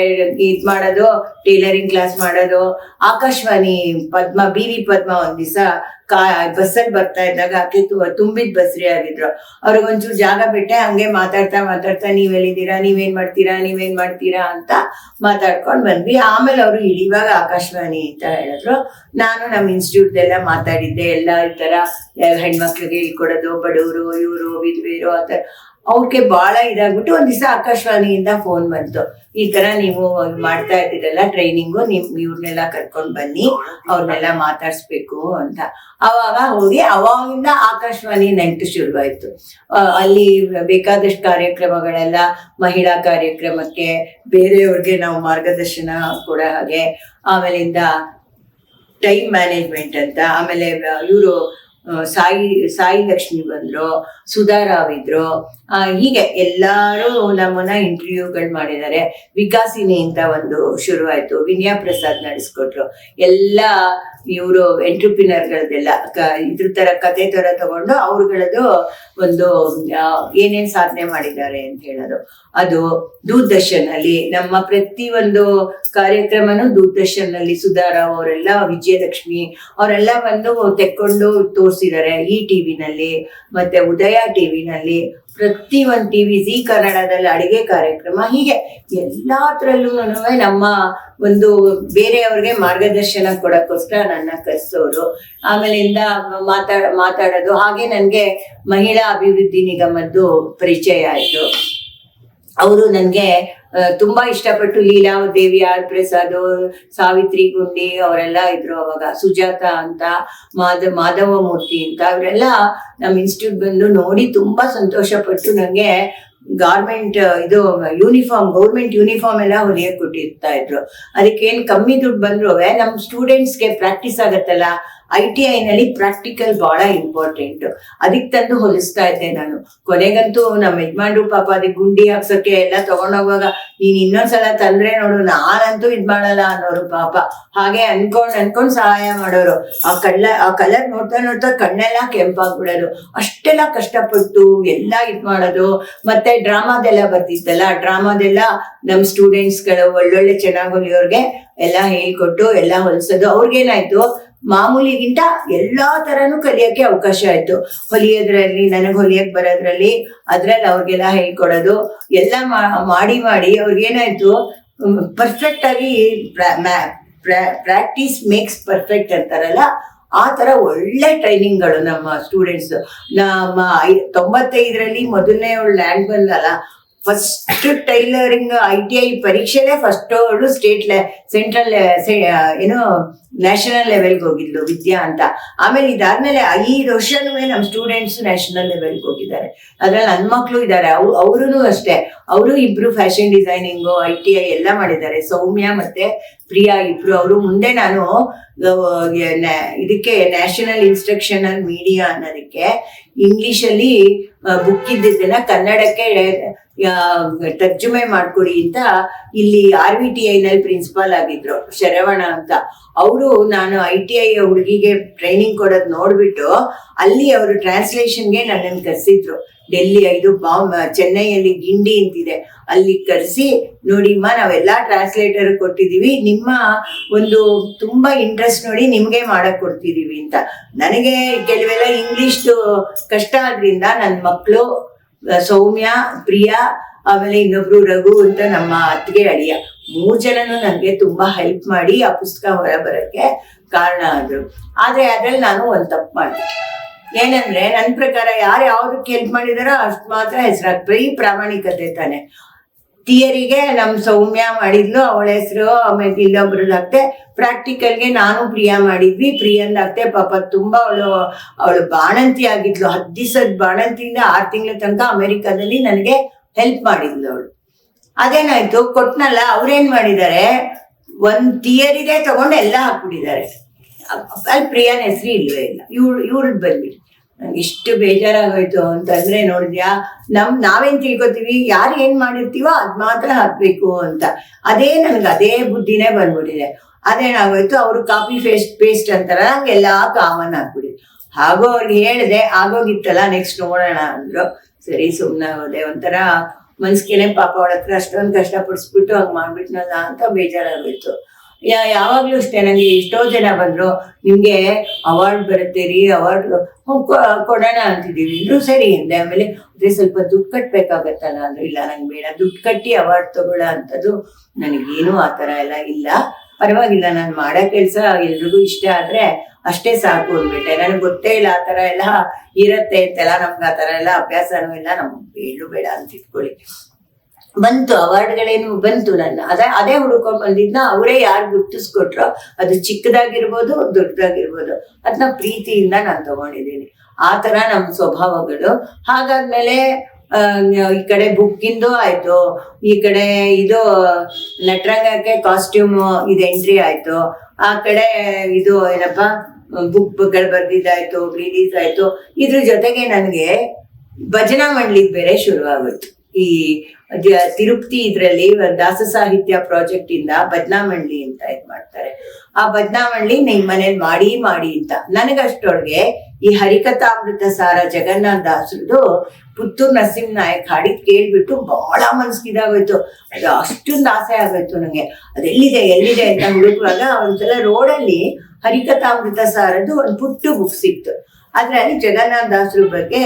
ಇದ್ ಮಾಡೋದು, ಟೈಲರಿಂಗ್ ಕ್ಲಾಸ್ ಮಾಡೋದು. ಆಕಾಶವಾಣಿ BV ಪದ್ಮ ಒಂದ್ ದಿವಸ ಬಸ್ಸಲ್ಲಿ ಬರ್ತಾ ಇದ್ದಾಗ ಆಕೆ ತುಂಬಿದ್ ಬಸ್ರಿ ಆಗಿದ್ರು. ಅವ್ರಿಗೊಂಚೂರು ಜಾಗ ಬಿಟ್ಟೆ, ಹಂಗೆ ಮಾತಾಡ್ತಾ ನೀವೆಲ್ಲಿದ್ದೀರಾ, ನೀವೇನ್ ಮಾಡ್ತೀರಾ ಅಂತ ಮಾತಾಡ್ಕೊಂಡ್ ಬಂದ್ವಿ. ಆಮೇಲೆ ಅವರು ಇವಾಗ ಆಕಾಶವಾಣಿ ಅಂತ ಹೇಳಿದ್ರು. ನಾನು ನಮ್ಮ ಇನ್ಸ್ಟಿಟ್ಯೂಟ್ ಎಲ್ಲ ಮಾತಾಡಿದ್ದೆ, ಎಲ್ಲ ಈ ತರ ಹೆಣ್ಮಕ್ಳಿಗೆ ಹೇಳ್ಕೊಡೋದು, ಬಡವರು ಇವರು ವಿಧವೆಯರು ಆ ತರ. ಅವ್ರಿಗೆ ಬಹಳ ಇದಾಗ್ಬಿಟ್ಟು ಒಂದ್ ದಿವಸ ಆಕಾಶವಾಣಿಯಿಂದ ಫೋನ್ ಬಂತು, ಈ ತರ ನೀವು ಮಾಡ್ತಾ ಇದ್ದೀರಲ್ಲ ಟ್ರೈನಿಂಗು, ಇವ್ರನ್ನೆಲ್ಲ ಕರ್ಕೊಂಡ್ ಬನ್ನಿ, ಅವ್ರನ್ನೆಲ್ಲ ಮಾತಾಡ್ಸ್ಬೇಕು ಅಂತ. ಅವಾಗ ಹೋಗಿ ಅವಾಗಿಂದ ಆಕಾಶವಾಣಿ ನೆಂಟು ಶುರುವಾಯ್ತು. ಅಲ್ಲಿ ಬೇಕಾದಷ್ಟು ಕಾರ್ಯಕ್ರಮಗಳೆಲ್ಲ, ಮಹಿಳಾ ಕಾರ್ಯಕ್ರಮಕ್ಕೆ ಬೇರೆಯವ್ರಿಗೆ ನಾವು ಮಾರ್ಗದರ್ಶನ ಕೊಡೋ ಹಾಗೆ, ಆಮೇಲಿಂದ ಟೈಮ್ ಮ್ಯಾನೇಜ್ಮೆಂಟ್ ಅಂತ. ಆಮೇಲೆ ಇವರು ಸಾಯಿ ಲಕ್ಷ್ಮಿ ಬಂದ್ರು, ಸುಧಾರಾವ್ ಇದ್ರು, ಹೀಗೆ ಎಲ್ಲಾರು ನಮ್ಮನ್ನ ಇಂಟರ್ವ್ಯೂಗಳು ಮಾಡಿದ್ದಾರೆ. ವಿಕಾಸಿನಿ ಅಂತ ಒಂದು ಶುರುವಾಯ್ತು, ವಿನಯಾ ಪ್ರಸಾದ್ ನಡೆಸ್ಕೊಟ್ರು. ಎಲ್ಲ ಇವರು ಎಂಟ್ರಪ್ರಿನರ್ಗಳದೆಲ್ಲ ಇದ್ರ ತರ ಕತೆ ತರ ತಗೊಂಡು ಅವ್ರಗಳದ್ದು ಒಂದು ಏನೇನ್ ಸಾಧನೆ ಮಾಡಿದ್ದಾರೆ ಅಂತ ಹೇಳೋದು. ಅದು ದೂರದರ್ಶನ್ ಅಲ್ಲಿ ನಮ್ಮ ಪ್ರತಿಯೊಂದು ಕಾರ್ಯಕ್ರಮನು ದೂರದರ್ಶನ್ ನಲ್ಲಿ ಸುಧಾರಾವ್ ಅವರೆಲ್ಲ, ವಿಜಯಲಕ್ಷ್ಮಿ ಅವರೆಲ್ಲ ಬಂದು ತೆಕ್ಕೊಂಡು ತೋರಿಸಿದ್ದಾರೆ. ಈ ಟಿವಿನಲ್ಲಿ ಮತ್ತೆ ಉದಯ ಟಿವಿನಲ್ಲಿ, ಪ್ರತಿ ಒಂದು ಟಿವಿ, ಜಿ ಕನ್ನಡದಲ್ಲಿ ಅಡಿಗೆ ಕಾರ್ಯಕ್ರಮ, ಹೀಗೆ ಎಲ್ಲಾದ್ರಲ್ಲೂ ನಮ್ಮ ಒಂದು ಬೇರೆಯವ್ರಿಗೆ ಮಾರ್ಗದರ್ಶನ ಕೊಡಕ್ಕೋಸ್ಕರ ನನ್ನ ಕರೆಸೋರು. ಆಮೇಲಿಂದ ಮಾತಾಡೋದು. ಹಾಗೆ ನನ್ಗೆ ಮಹಿಳಾ ಅಭಿವೃದ್ಧಿ ನಿಗಮದ್ದು ಪರಿಚಯ ಆಯ್ತು. ಅವರು ನನ್ಗೆ ತುಂಬಾ ಇಷ್ಟಪಟ್ಟು, ಲೀಲಾದೇವಿ ಆರ್ ಪ್ರಸಾದ್, ಸಾವಿತ್ರಿ ಗುಂಡಿ ಅವರೆಲ್ಲ ಇದ್ರು ಅವಾಗ, ಸುಜಾತ ಅಂತ, ಮಾಧವ ಮೂರ್ತಿ ಅಂತ, ಅವರೆಲ್ಲ ನಮ್ಮ ಇನ್ಸ್ಟಿಟ್ಯೂಟ್ ಬಂದು ನೋಡಿ ತುಂಬಾ ಸಂತೋಷ ಪಟ್ಟು ನಂಗೆ ಗೌರ್ಮೆಂಟ್ ಯೂನಿಫಾರ್ಮ್ ಎಲ್ಲ ಹೊಲಿಯಕ್ ಕೊಟ್ಟಿರ್ತಾ ಇದ್ರು. ಅದಕ್ಕೇನ್ ಕಮ್ಮಿ ದುಡ್ಡು ಬಂದ್ರು ನಮ್ ಸ್ಟೂಡೆಂಟ್ಸ್ಗೆ ಪ್ರಾಕ್ಟೀಸ್ ಆಗತ್ತಲ್ಲ, ITI ನಲ್ಲಿ ಪ್ರಾಕ್ಟಿಕಲ್ ಬಹಳ ಇಂಪಾರ್ಟೆಂಟ್, ಅದಕ್ಕೆ ತಂದು ಹೊಲಿಸ್ತಾ ಇದ್ದೆ ನಾನು. ಕೊನೆಗಂತೂ ನಮ್ಮ ಯಜಮಾನ್ರು ಪಾಪ ಅದಕ್ಕೆ ಗುಂಡಿ ಹಾಕ್ಸಕ್ಕೆ ಎಲ್ಲ ತಗೊಂಡೋಗುವಾಗ, ನೀನ್ ಇನ್ನೊಂದ್ಸಲ ತಂದ್ರೆ ನೋಡು ನಾನಂತೂ ಇದ್ ಮಾಡಲ್ಲ ಅನ್ನೋರು ಪಾಪ. ಹಾಗೆ ಅನ್ಕೊಂಡ್ ಸಹಾಯ ಮಾಡೋರು. ಆ ಕಲರ್ ನೋಡ್ತಾ ಕಣ್ಣೆಲ್ಲ ಕೆಂಪಾಗ್ಬಿಡೋದು. ಅಷ್ಟೆಲ್ಲ ಕಷ್ಟಪಟ್ಟು ಎಲ್ಲ ಇದ್ ಮಾಡೋದು. ಮತ್ತೆ ಡ್ರಾಮಾದೆಲ್ಲ ಬರ್ತಿತ್ತಲ್ಲ, ಡ್ರಾಮಾದೆಲ್ಲ ನಮ್ ಸ್ಟೂಡೆಂಟ್ಸ್ಗಳು ಒಳ್ಳೊಳ್ಳೆ ಚೆನ್ನಾಗಿ ಹೊಲಿಯೋರ್ಗೆ ಎಲ್ಲ ಹೇಳ್ಕೊಟ್ಟು ಎಲ್ಲ ಹೊಲ್ಸೋದು. ಅವ್ರಿಗೇನಾಯ್ತು, ಮಾಮೂಲಿಗಿಂತ ಎಲ್ಲಾ ತರನು ಕಲಿಯಕ್ಕೆ ಅವಕಾಶ ಆಯ್ತು. ಹೊಲಿಯೋದ್ರಲ್ಲಿ, ನನಗ್ ಹೊಲಿಯಕ್ ಬರೋದ್ರಲ್ಲಿ, ಅದ್ರಲ್ಲಿ ಅವ್ರಿಗೆಲ್ಲ ಹೇಳ್ಕೊಡೋದು ಎಲ್ಲ ಮಾಡಿ ಅವ್ರಿಗೇನಾಯ್ತು, ಪರ್ಫೆಕ್ಟ್ ಆಗಿ ಪ್ರಾಕ್ಟೀಸ್ ಮೇಕ್ಸ್ ಪರ್ಫೆಕ್ಟ್ ಅಂತಾರಲ್ಲ, ಆ ತರ ಒಳ್ಳೆ ಟ್ರೈನಿಂಗ್ಗಳು ನಮ್ಮ ಸ್ಟೂಡೆಂಟ್ಸ್. ನಮ್ಮ 95ರಲ್ಲಿ ಮೊದಲನೇ ಲ್ಯಾಂಡ್ ಬಂದಲ್ಲ, ಫಸ್ಟ್ ಟೈಲರಿಂಗ್ ITI ಪರೀಕ್ಷೆಲೆ ಫಸ್ಟ್ ಅವಳು ಸೆಂಟ್ರಲ್ ಏನು ನ್ಯಾಷನಲ್ ಲೆವೆಲ್ಗೆ ಹೋಗಿದ್ಲು ವಿದ್ಯಾ ಅಂತ. ಆಮೇಲೆ ಇದಾದ್ಮೇಲೆ 5 ವರ್ಷನೂ ನಮ್ಮ ಸ್ಟೂಡೆಂಟ್ಸ್ ನ್ಯಾಷನಲ್ ಲೆವೆಲ್ಗೆ ಹೋಗಿದ್ದಾರೆ. ಅದ್ರಲ್ಲಿ ನನ್ನ ಮಕ್ಳು ಇದ್ದಾರೆ, ಅವ್ರೂ ಅಷ್ಟೇ. ಅವರು ಇಬ್ರು ಫ್ಯಾಷನ್ ಡಿಸೈನಿಂಗು ITI ಎಲ್ಲ ಮಾಡಿದ್ದಾರೆ. ಸೌಮ್ಯ ಮತ್ತೆ ಪ್ರಿಯಾ ಇಬ್ರು. ಅವರು ಮುಂದೆ ನಾನು ಇದಕ್ಕೆ ನ್ಯಾಷನಲ್ ಇನ್ಸ್ಟ್ರಕ್ಷನಲ್ ಮೀಡಿಯಾ ಅನ್ನೋದಕ್ಕೆ ಇಂಗ್ಲಿಷಲ್ಲಿ ಬುಕ್ ಇದ್ದಿದ್ದನ್ನ ಕನ್ನಡಕ್ಕೆ ತರ್ಜುಮೆ ಮಾಡ್ಕೊಡಿ ಅಂತ ಇಲ್ಲಿ RVTI ನಲ್ಲಿ ಪ್ರಿನ್ಸಿಪಾಲ್ ಆಗಿದ್ರು ಶರವಣ ಅಂತ. ಅವರು ನಾನು ITI ಹುಡುಗಿಗೆ ಟ್ರೈನಿಂಗ್ ಕೊಡೋದು ನೋಡ್ಬಿಟ್ಟು ಅಲ್ಲಿ ಅವರು ಟ್ರಾನ್ಸ್ಲೇಷನ್ಗೆ ನನ್ನನ್ನು ಕರೆಸಿದ್ರು. ಡೆಲ್ಲಿ ಚೆನ್ನೈಯಲ್ಲಿ ಗಿಂಡಿ ಅಂತಿದೆ, ಅಲ್ಲಿ ಕರೆಸಿ ನೋಡಿಮ್ಮ ನಾವೆಲ್ಲಾ ಟ್ರಾನ್ಸ್ಲೇಟರ್ ಕೊಟ್ಟಿದೀವಿ, ನಿಮ್ಮ ಒಂದು ತುಂಬಾ ಇಂಟ್ರೆಸ್ಟ್ ನೋಡಿ ನಿಮ್ಗೆ ಮಾಡಕ್ ಕೊಡ್ತಿದೀವಿ ಅಂತ. ನನಗೆ ಕೆಲವೆಲ್ಲ ಇಂಗ್ಲಿಷ್ದು ಕಷ್ಟ ಆದ್ರಿಂದ ನನ್ನ ಮಕ್ಕಳು ಸೌಮ್ಯ, ಪ್ರಿಯಾ, ಆಮೇಲೆ ಇನ್ನೊಬ್ರು ರಘು ಅಂತ ನಮ್ಮ ಅತ್ತಿಗೆ ಅಳಿಯ 3 ಜನನು ನನಗೆ ತುಂಬಾ ಹೆಲ್ಪ್ ಮಾಡಿ ಆ ಪುಸ್ತಕ ಹೊರ ಬರಕ್ಕೆ ಕಾರಣ ಆದ್ರು. ಆದ್ರೆ ಅದ್ರಲ್ಲಿ ನಾನು ಒಂದ್ ತಪ್ಪು ಮಾಡಿದೆ. ಏನಂದ್ರೆ ನನ್ನ ಪ್ರಕಾರ ಯಾರು ಯಾವ್ದಕ್ಕೆ ಹೆಲ್ಪ್ ಮಾಡಿದಾರೋ ಅಷ್ಟು ಮಾತ್ರ ಹೆಸರಾಗ್ತದೆ. ಈ ಪ್ರಾಮಾಣಿಕತೆ ತಾನೆ. ಥಿಯರಿಗೆ ನಮ್ ಸೌಮ್ಯ ಮಾಡಿದ್ಲು, ಅವಳ ಹೆಸರು. ಆಮೇಲೆ ಇಲ್ಲೊಬ್ರದಾಗ್ತೆ. ಪ್ರಾಕ್ಟಿಕಲ್ಗೆ ನಾನು ಪ್ರಿಯಾ ಮಾಡಿದ್ವಿ. ಪ್ರಿಯಂದಾಗ್ತೆ. ಪಾಪ ತುಂಬಾ ಅವಳು ಬಾಣಂತಿ ಆಗಿದ್ಲು. 10 ದಿವಸದ ಬಾಣಂತಿಯಿಂದ 6 ತಿಂಗಳ ತನಕ ಅಮೆರಿಕಾದಲ್ಲಿ ನನಗೆ ಹೆಲ್ಪ್ ಮಾಡಿದ್ಲು ಅವಳು. ಅದೇನಾಯ್ತು, ಕೊಟ್ನಲ್ಲ, ಅವ್ರೇನ್ ಮಾಡಿದ್ದಾರೆ, ಒಂದ್ ಥಿಯರಿದೆ ತಗೊಂಡು ಎಲ್ಲ ಹಾಕ್ಬಿಟ್ಟಿದ್ದಾರೆ. ಅಲ್ಲಿ ಪ್ರಿಯಾನ ಹೆಸರು ಇಲ್ವೇ ಇಲ್ಲ. ಇವ್ರದ್ ಬಂದ್ಬಿಟ್ಟು ನಂಗೆ ಇಷ್ಟು ಬೇಜಾರಾಗೋಯ್ತು ಅಂತಂದ್ರೆ, ನೋಡಿದ್ಯಾ, ನಾವೇನ್ ತಿಳ್ಕೊತೀವಿ, ಯಾರು ಏನ್ ಮಾಡಿರ್ತೀವೋ ಅದ್ ಮಾತ್ರ ಹಾಕ್ಬೇಕು ಅಂತ. ಅದೇ ಬುದ್ಧಿನೇ ಬಂದ್ಬಿಟ್ಟಿದೆ. ಅದೇನಾಗೋಯ್ತು, ಅವ್ರು ಕಾಪಿ ಪೇಸ್ಟ್ ಅಂತಾರ, ನಂಗೆಲ್ಲಾ ಕಾಮನ್ ಹಾಕ್ಬಿಟ್ಟಿದೆ. ಹಾಗೂ ಅವ್ರಿಗೆ ಹೇಳಿದೆ, ಆಗೋಗಿತ್ತಲ್ಲ, ನೆಕ್ಸ್ಟ್ ನೋಡೋಣ ಅಂದ್ರು. ಸರಿ ಸುಮ್ನೆ ಹೋದೆ. ಒಂಥರ ಮನ್ಸ್ಗೆನೆ ಪಾಪ ಅವಳ ಹತ್ರ ಅಷ್ಟೊಂದು ಕಷ್ಟಪಡಿಸ್ಬಿಟ್ಟು ಹಂಗ್ ಮಾಡ್ಬಿಟ್ನಲ್ಲ ಅಂತ ಬೇಜಾರಾಗೋಯ್ತು. ಯಾವಾಗ್ಲೂ ಅಷ್ಟೇ, ನಂಗೆ ಎಷ್ಟೋ ಜನ ಬಂದ್ರು, ನಿಮ್ಗೆ ಅವಾರ್ಡ್ ಬರುತ್ತೆ ರೀ, ಅವಾರ್ಡ್ ಕೊಡೋಣ ಅಂತಿದೀವಿ ಅಂದ್ರು. ಸರಿ ಅಂದೆ. ಆಮೇಲೆ ಅದೇ ಸ್ವಲ್ಪ ದುಡ್ಡು ಕಟ್ಬೇಕಾಗತ್ತಲ್ಲ ಅಂದ್ರು. ಇಲ್ಲ, ನಂಗೆ ಬೇಡ, ದುಡ್ಡು ಕಟ್ಟಿ ಅವಾರ್ಡ್ ತಗೊಳ್ಳೋ ಅಂತದ್ದು ನನಗೇನು ಆ ಥರ ಎಲ್ಲ ಇಲ್ಲ, ಪರವಾಗಿಲ್ಲ, ನಾನು ಮಾಡೋ ಕೆಲಸ ಎಲ್ರಿಗೂ ಇಷ್ಟ ಆದ್ರೆ ಅಷ್ಟೇ ಸಾಕು ಅಂದ್ಬಿಟ್ಟೆ. ನನಗೆ ಗೊತ್ತೇ ಇಲ್ಲ ಆ ಥರ ಎಲ್ಲ ಇರತ್ತೆ ಅಂತೆಲ್ಲ. ನಮ್ಗೆ ಆ ಥರ ಎಲ್ಲ ಅಭ್ಯಾಸನೂ ಇಲ್ಲ, ನಮ್ಗೆ ಹೇಳು ಬೇಡ ಅಂತ ಇಟ್ಕೊಳ್ಳಿ. ಬಂತು ಅವಾರ್ಡ್ಗಳೇನು ಬಂತು. ಅದೇ ಹುಡುಕೊಂಡ್ ಬಂದಿದ್ನ ಅವರೇ ಯಾರು ಗುರ್ತಿಸ್ಕೊಟ್ರೋ, ಅದು ಚಿಕ್ಕದಾಗಿರ್ಬೋದು ದೊಡ್ಡದಾಗಿರ್ಬೋದು, ಅದನ್ನ ಪ್ರೀತಿಯಿಂದ ನಾನು ತಗೊಂಡಿದ್ದೀನಿ. ಆ ತರ ನಮ್ಮ ಸ್ವಭಾವಗಳು. ಹಾಗಾದ್ಮೇಲೆ ಈ ಕಡೆ ಬುಕ್ಕಿಂದು ಆಯ್ತು, ಈ ಕಡೆ ಇದು ನಟರಂಗಕ್ಕೆ ಕಾಸ್ಟ್ಯೂಮ್ ಇದು ಎಂಟ್ರಿ ಆಯ್ತು, ಆ ಕಡೆ ಇದು ಏನಪ್ಪಾ ಬುಕ್ಗಳು ಬರ್ದಿದ್ದಾಯ್ತು, ರಿಲೀಸ್ ಆಯ್ತು. ಇದ್ರ ಜೊತೆಗೆ ನನಗೆ ಭಜನಾ ಮಂಡಳಿ ಬೇರೆ ಶುರುವಾಗೋಯ್ತು. ಈ ತಿರುಪತಿ ಇದ್ರಲ್ಲಿ ದಾಸ ಸಾಹಿತ್ಯ ಪ್ರಾಜೆಕ್ಟ್ ಇಂದ ಭಜನಾ ಮಂಡಳಿ ಅಂತ ಇದ್ ಮಾಡ್ತಾರೆ. ಆ ಭಜನಾ ಮಂಡಳಿ ನಿಮ್ ಮನೇಲಿ ಮಾಡಿ ಅಂತ. ನನಗಷ್ಟೊಳಗೆ ಈ ಹರಿಕಥಾಮೃತ ಸಾರ ಜಗನ್ನಾಥ ದಾಸರದು ಪುತ್ತೂರು ನರಸಿಂಹ ನಾಯಕ್ ಹಾಡಿದ್ ಕೇಳ್ಬಿಟ್ಟು ಬಹಳ ಮನ್ಸ್ಗಿದಾಗೋಯ್ತು. ಅದು ಅಷ್ಟೊಂದು ಆಸೆ ಆಗೋಯ್ತು ನಂಗೆ. ಅದೆಲ್ಲಿದೆ ಅಂತ ಹುಡುಕುವಾಗ ಒಂದ್ಸಲ ರೋಡಲ್ಲಿ ಹರಿಕಥಾಮೃತ ಸಾರದ್ದು ಒಂದು ಪುಟ್ಟ ಬುಕ್ ಸಿಕ್ತು. ಅದ್ರಲ್ಲಿ ಜಗನ್ನಾಥ ದಾಸರ ಬಗ್ಗೆ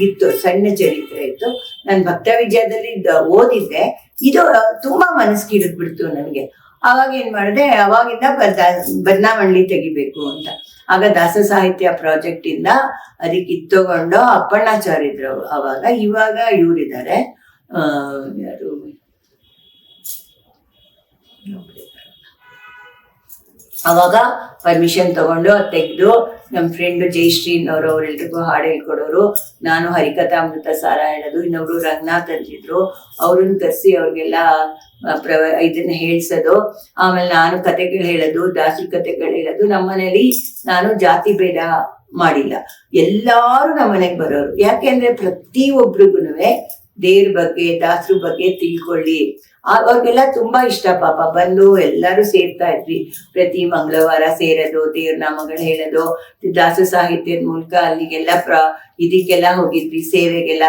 ಇತ್ತು, ಸಣ್ಣ ಚರಿತ್ರೆ ಇತ್ತು. ನಾನು ಭಕ್ತ ವಿಜಯದಲ್ಲಿ ಓದಿದ್ದೆ. ಇದು ತುಂಬಾ ಮನಸ್ಸಿಗೆ ಹಿಡಿದ್ಬಿಡ್ತು ನನಗೆ. ಅವಾಗ ಏನ್ ಮಾಡಿದೆ, ಅವಾಗಿಂದ ಭಜನಾ ಮಂಡಳಿ ತೆಗಿಬೇಕು ಅಂತ. ಆಗ ದಾಸ ಸಾಹಿತ್ಯ ಪ್ರಾಜೆಕ್ಟ್ ಇಂದ ಅದಕ್ಕೆ ಇತ್ತುಕೊಂಡು ಅಪ್ಪಣ್ಣಾಚಾರ್ಯರು ಅವಾಗ. ಇವಾಗ ಇವರಿದ್ದಾರೆ, ಯಾರು ಅವಾಗ ಪರ್ಮಿಷನ್ ತಗೊಂಡು ತೆಗೆದು ನಮ್ಮ ಫ್ರೆಂಡ್ ಜಯಶ್ರೀನವರು ಅವರೆಲ್ರಿಗೂ ಹಾಡು ಹೇಳ್ಕೊಡೋರು. ನಾನು ಹರಿಕಥಾಮೃತ ಸಾರ ಹೇಳೋದು, ಇನ್ನೊಬ್ರು ರಂಗನಾಥ್ ಅಂತಿದ್ರು, ಅವ್ರನ್ನ ಕರೆಸಿ ಅವ್ರಿಗೆಲ್ಲ ಇದನ್ನ ಹೇಳ್ಸೋದು. ಆಮೇಲೆ ನಾನು ಕತೆಗಳು ಹೇಳೋದು, ದಾಸರ ಕತೆಗಳು ಹೇಳೋದು. ನಮ್ಮನೇಲಿ ನಾನು ಜಾತಿ ಭೇದ ಮಾಡಿಲ್ಲ, ಎಲ್ಲಾರು ನಮ್ಮನೆಗೆ ಬರೋರು. ಯಾಕೆಂದ್ರೆ ಪ್ರತಿ ಒಬ್ರಿಗೂನುವೆ ದೇವ್ರ ಬಗ್ಗೆ ದಾಸರ ಬಗ್ಗೆ ತಿಳ್ಕೊಳ್ಳಿ. ಅವ್ರಿಗೆಲ್ಲ ತುಂಬಾ ಇಷ್ಟ. ಪಾಪ ಬಂದು ಎಲ್ಲರೂ ಸೇರ್ತಾ ಇದ್ವಿ. ಪ್ರತಿ ಮಂಗಳವಾರ ಸೇರೋದು, ದೇವ್ರ ನಾಮಗಳು ಹೇಳೋದು, ದಾಸ ಸಾಹಿತ್ಯದ ಮೂಲಕ ಅಲ್ಲಿಗೆಲ್ಲ ಇದಕ್ಕೆಲ್ಲ ಹೋಗಿದ್ವಿ, ಸೇವೆಗೆಲ್ಲ.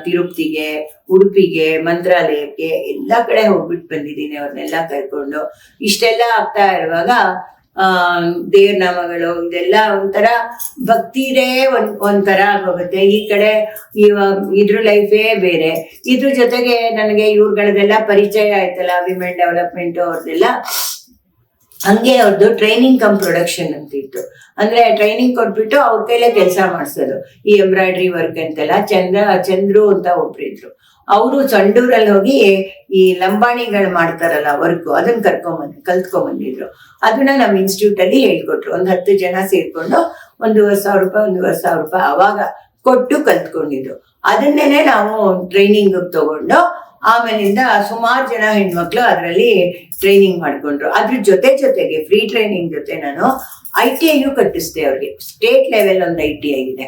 ತಿರುಪತಿಗೆ, ಉಡುಪಿಗೆ, ಮಂತ್ರಾಲಯಕ್ಕೆ ಎಲ್ಲ ಕಡೆ ಹೋಗ್ಬಿಟ್ಟು ಬಂದಿದ್ದೀನಿ ಅವ್ರನ್ನೆಲ್ಲ ಕರ್ಕೊಂಡು. ಇಷ್ಟೆಲ್ಲ ಆಗ್ತಾ ಇರುವಾಗ ದೇವ್ರ ನಾಮಗಳು ಇದೆಲ್ಲ ಒಂಥರ ಭಕ್ತಿರೇ ಒಂಥರ ಆಗೋಗುತ್ತೆ. ಈ ಕಡೆ ಇದ್ರ ಲೈಫೇ ಬೇರೆ. ಇದ್ರ ಜೊತೆಗೆ ನನಗೆ ಇವ್ರುಗಳದೆಲ್ಲ ಪರಿಚಯ ಆಯ್ತಲ್ಲ, ವಿಮೆನ್ ಡೆವಲಪ್ಮೆಂಟ್ ಅವ್ರದ್ದೆಲ್ಲ. ಹಂಗೆ ಅವ್ರದ್ದು ಟ್ರೈನಿಂಗ್ ಕಮ್ ಪ್ರೊಡಕ್ಷನ್ ಅಂತ ಇತ್ತು. ಅಂದ್ರೆ ಟ್ರೈನಿಂಗ್ ಕೊಟ್ಬಿಟ್ಟು ಅವ್ರ ಕೈಲೇ ಕೆಲಸ ಮಾಡಿಸೋದು. ಈ ಎಂಬ್ರಾಯ್ಡ್ರಿ ವರ್ಕ್ ಅಂತೆಲ್ಲ. ಚಂದ್ರು ಅಂತ ಒಬ್ರಿದ್ರು, ಅವರು ಸಂಡೂರಲ್ಲಿ ಹೋಗಿ ಈ ಲಂಬಾಣಿಗಳು ಮಾಡ್ತಾರಲ್ಲ ವರ್ಕ್, ಅದನ್ನ ಕಲ್ತ್ಕೊಂಡ್ಬಂದಿದ್ರು. ಅದನ್ನ ನಮ್ಮ ಇನ್ಸ್ಟಿಟ್ಯೂಟ್ ಅಲ್ಲಿ ಹೇಳ್ಕೊಟ್ರು. 10 ಜನ ಸೇರ್ಕೊಂಡು 1,500 ರೂಪಾಯಿ ಅವಾಗ ಕೊಟ್ಟು ಕಲ್ತ್ಕೊಂಡಿದ್ರು. ಅದನ್ನೇನೆ ನಾವು ಟ್ರೈನಿಂಗ್ ತಗೊಂಡು ಆಮೇಲಿಂದ ಸುಮಾರು ಜನ ಹೆಣ್ಮಕ್ಳು ಅದರಲ್ಲಿ ಟ್ರೈನಿಂಗ್ ಮಾಡ್ಕೊಂಡ್ರು. ಅದ್ರ ಜೊತೆಗೆ ಫ್ರೀ ಟ್ರೈನಿಂಗ್ ಜೊತೆ ನಾನು ITI ಕಟ್ಟಿಸ್ದೆ ಅವ್ರಿಗೆ. ಸ್ಟೇಟ್ ಲೆವೆಲ್ ಒಂದು ITI ಇದೆ.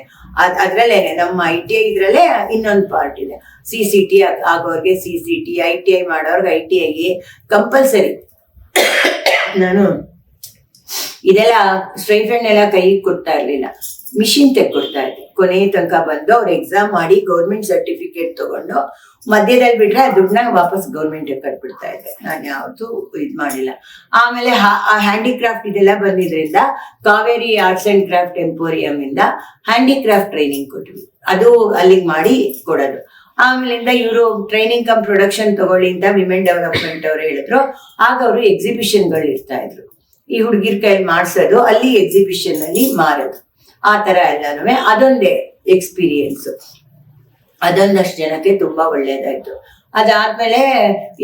ಅದ್ರಲ್ಲೇನೆ ನಮ್ಮ ITI ಇದ್ರಲ್ಲೇ ಇನ್ನೊಂದು ಪಾರ್ಟ್ ಇದೆ. CCT ಆಗೋರ್ಗೆ CCT, ITI ಮಾಡೋರ್ಗೆ ITI ಕಂಪಲ್ಸರಿ. ನಾನು ಇದೆಲ್ಲ ಸ್ಟೈಫಂಡ್ ಎಲ್ಲ ಕೈಗೆ ಕೊಡ್ತಾ ಇರ್ಲಿಲ್ಲ, ಮಿಷಿನ್ ತೆಕ್ಕೊಡ್ತಾ ಇದ್ದೆ. ಕೊನೆ ತನಕ ಬಂದು ಅವ್ರು ಎಕ್ಸಾಮ್ ಮಾಡಿ ಗೌರ್ಮೆಂಟ್ ಸರ್ಟಿಫಿಕೇಟ್ ತಗೊಂಡು ಮಧ್ಯದಲ್ಲಿ ಬಿಟ್ರೆ ಆ ದುಡ್ಡನ್ನ ವಾಪಸ್ ಗೌರ್ಮೆಂಟ್ ಕಟ್ಬಿಡ್ತಾ ಇದ್ದೆ. ನಾನು ಯಾವತ್ತೂ ಇದ್ ಮಾಡಿಲ್ಲ. ಆಮೇಲೆ ಹ್ಯಾಂಡಿಕ್ರಾಫ್ಟ್ ಇದೆಲ್ಲ ಬಂದಿದ್ರಿಂದ Kaveri arts and craft emporium ಇಂದ ಹ್ಯಾಂಡಿಕ್ರಾಫ್ಟ್ ಟ್ರೈನಿಂಗ್ ಕೊಟ್ವಿ. ಅದು ಅಲ್ಲಿಗೆ ಮಾಡಿ ಕೊಡೋದು. ಆಮೇಲಿಂದ ಇವರು ಟ್ರೈನಿಂಗ್ ಕಮ್ ಪ್ರೊಡಕ್ಷನ್ ತಗೊಳ್ಳಿ ಅಂತ ವಿಮೆನ್ ಡೆವಲಪ್ಮೆಂಟ್ ಅವ್ರು ಹೇಳಿದ್ರು. ಆಗ ಅವರು ಎಕ್ಸಿಬಿಷನ್ಗಳು ಇರ್ತಾ ಇದ್ರು. ಈ ಹುಡುಗಿರ್ ಕೈಲಿ ಮಾಡ್ಸೋದು, ಅಲ್ಲಿ ಎಕ್ಸಿಬಿಷನ್ ಅಲ್ಲಿ ಮಾರೋದು, ಆ ತರ ಎಲ್ಲಾನು ಅದೊಂದೇ ಎಕ್ಸ್ಪೀರಿಯನ್ಸ್. ಅದೊಂದಷ್ಟು ಜನಕ್ಕೆ ತುಂಬಾ ಒಳ್ಳೇದಾಯ್ತು. ಅದಾದ್ಮೇಲೆ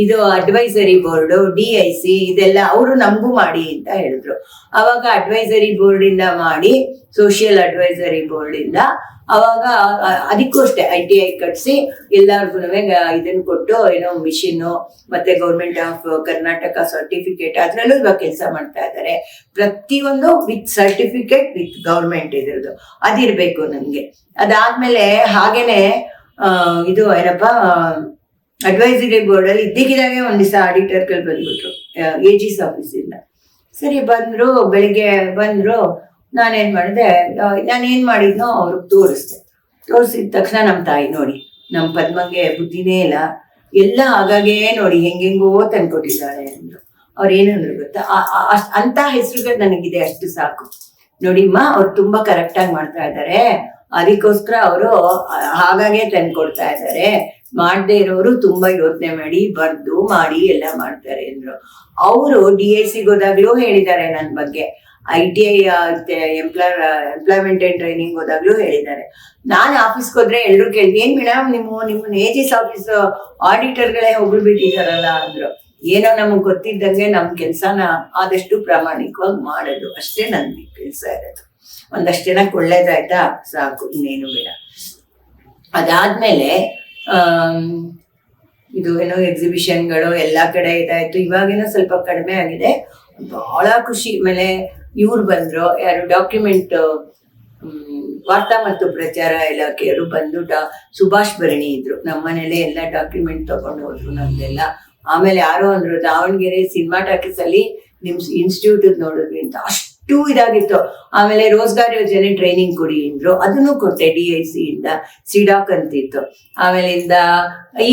ಇದು ಅಡ್ವೈಸರಿ ಬೋರ್ಡ್, DIC ಇದೆಲ್ಲ ಅವರು ನಮಗೂ ಮಾಡಿ ಅಂತ ಹೇಳಿದ್ರು. ಅವಾಗ ಅಡ್ವೈಸರಿ ಬೋರ್ಡ್ ಇಂದ ಮಾಡಿ, ಸೋಷಿಯಲ್ ಅಡ್ವೈಸರಿ ಬೋರ್ಡ್ ಇಂದ ಅವಾಗ ಅದಕ್ಕೂ ಅಷ್ಟೇ ITI ಕಟ್ಸಿ ಎಲ್ಲಾರ್ಗು ಇದನ್ನ ಕೊಟ್ಟು ಏನೋ ಮಿಷಿನ್ ಮತ್ತೆ ಗೌರ್ಮೆಂಟ್ ಆಫ್ ಕರ್ನಾಟಕ ಸರ್ಟಿಫಿಕೇಟ್ ಅದ್ರಲ್ಲೂ ಇವಾಗ ಕೆಲಸ ಮಾಡ್ತಾ ಇದ್ದಾರೆ. ಪ್ರತಿಯೊಂದು ವಿತ್ ಸರ್ಟಿಫಿಕೇಟ್ ವಿತ್ ಗೌರ್ಮೆಂಟ್ ಇದ್ರದ್ದು ಅದಿರ್ಬೇಕು ನನ್ಗೆ. ಅದಾದ್ಮೇಲೆ ಹಾಗೇನೆ ಇದು ಏನಪ್ಪಾ ಅಡ್ವೈಸರಿ ಬೋರ್ಡ್ ಅಲ್ಲಿ ಇದ್ದಕ್ಕಿದ್ದಾಗೆ ಒಂದ್ ದಿವಸ ಆಡಿಟರ್ಗಳು ಬಂದ್ಬಿಟ್ರು AG's ಆಫೀಸಿಂದ. ಸರಿ ಬಂದ್ರು, ಬೆಳಿಗ್ಗೆ ಬಂದ್ರು. ನಾನೇನ್ ಮಾಡಿದ್ನೋ ಅವ್ರಿಗೆ ತೋರಿಸಿದ ತಕ್ಷಣ ನಮ್ಮ ತಾಯಿ ನೋಡಿ, ನಮ್ಮ ಪದ್ಮಂಗೆ ಬುದ್ಧಿನೇ ಇಲ್ಲ, ಎಲ್ಲ ಹಾಗಾಗೇ ನೋಡಿ ಹೆಂಗೆಂಗೋ ತಂದ್ಕೊಟ್ಟಿದ್ದಾಳೆ ಅಂದ್ರು. ಅವ್ರು ಏನಂದ್ರು ಗೊತ್ತಾ, ಅಂತ ಹೆಸರುಗಳು ನನಗಿದೆ, ಅಷ್ಟು ಸಾಕು ನೋಡಿಮ್ಮ, ಅವ್ರು ತುಂಬಾ ಕರೆಕ್ಟ್ ಆಗಿ ಮಾಡ್ತಾ ಇದ್ದಾರೆ, ಅದಕ್ಕೋಸ್ಕರ ಅವರು ಹಾಗಾಗೆ ತಂದ್ಕೊಡ್ತಾ ಇದ್ದಾರೆ, ಮಾಡದೇ ಇರೋರು ತುಂಬಾ ಯೋಚನೆ ಮಾಡಿ ಬರ್ದು ಮಾಡಿ ಎಲ್ಲ ಮಾಡ್ತಾರೆ ಅಂದ್ರು. ಅವರು DICಗೆ ಹೋದಾಗ್ಲೂ ಹೇಳಿದ್ದಾರೆ ನನ್ನ ಬಗ್ಗೆ, ITI ಎಂಪ್ಲಾಯ್ಮೆಂಟ್ ಅಂಡ್ ಟ್ರೈನಿಂಗ್ ಹೋದಾಗ್ಲೂ ಹೇಳಿದ್ದಾರೆ. ನಾನು ಆಫೀಸ್ಗೆ ಹೋದ್ರೆ ಎಲ್ರು ಕೇಳಿದ್ವಿ, ಏನ್ ಮೇಡಮ್ ನಿಮ್ಮನ್ನ AG's ಆಫೀಸ್ ಆಡಿಟರ್ಗಳೇ ಹೊಗಳು ಬಿಟ್ಟಿದಾರಲ್ಲ ಅಂದ್ರು. ಏನೋ ನಮಗ್ ಗೊತ್ತಿದ್ದಂಗೆ ನಮ್ ಕೆಲ್ಸನ ಆದಷ್ಟು ಪ್ರಾಮಾಣಿಕವಾಗಿ ಮಾಡೋದು ಅಷ್ಟೇ ನನ್ಗೆ ಕೆಲ್ಸ ಇರೋದು. ಒಂದಷ್ಟು ಜನಕ್ಕೆ ಒಳ್ಳೇದಾಯ್ತಾ ಸಾಕು, ಇನ್ನೇನು ಬೇಡ. ಅದಾದ್ಮೇಲೆ ಇದು ಏನೋ ಎಕ್ಸಿಬಿಷನ್ಗಳು ಎಲ್ಲಾ ಕಡೆ ಇದಾಯ್ತು. ಇವಾಗೇನೋ ಸ್ವಲ್ಪ ಕಡಿಮೆ ಆಗಿದೆ, ಬಹಳ ಖುಷಿ. ಆಮೇಲೆ ಇವ್ರು ಬಂದ್ರು, ಯಾರು ಡಾಕ್ಯುಮೆಂಟ್ ವಾರ್ತಾ ಮತ್ತು ಪ್ರಚಾರ ಇಲಾಖೆಯವರು ಬಂದು ಸುಭಾಷ್ ಭರಣಿ ಇದ್ರು. ನಮ್ಮನೇಲೆ ಎಲ್ಲ ಡಾಕ್ಯುಮೆಂಟ್ ತಗೊಂಡು ಹೋದ್ರು ನಮ್ದೆಲ್ಲ. ಆಮೇಲೆ ಯಾರೋ ಅಂದ್ರು, ದಾವಣಗೆರೆ ಸಿನಿಮಾ ಟಾಕೀಸ್ ಅಲ್ಲಿ ನಿಮ್ ಇನ್ಸ್ಟಿಟ್ಯೂಟ್ ನೋಡಿದ್ವಿ ಅಂತ, ಅಷ್ಟು ಇದಾಗಿತ್ತು. ಆಮೇಲೆ ರೋಜ್ಗಾರ್ ಯೋಜನೆ ಟ್ರೈನಿಂಗ್ ಕೊಡಿ ಅಂದ್ರು, ಅದನ್ನು ಕೊಟ್ಟೆ DIC ಇಂದ. ಸಿಡಾಕ್ ಅಂತಿತ್ತು. ಆಮೇಲಿಂದ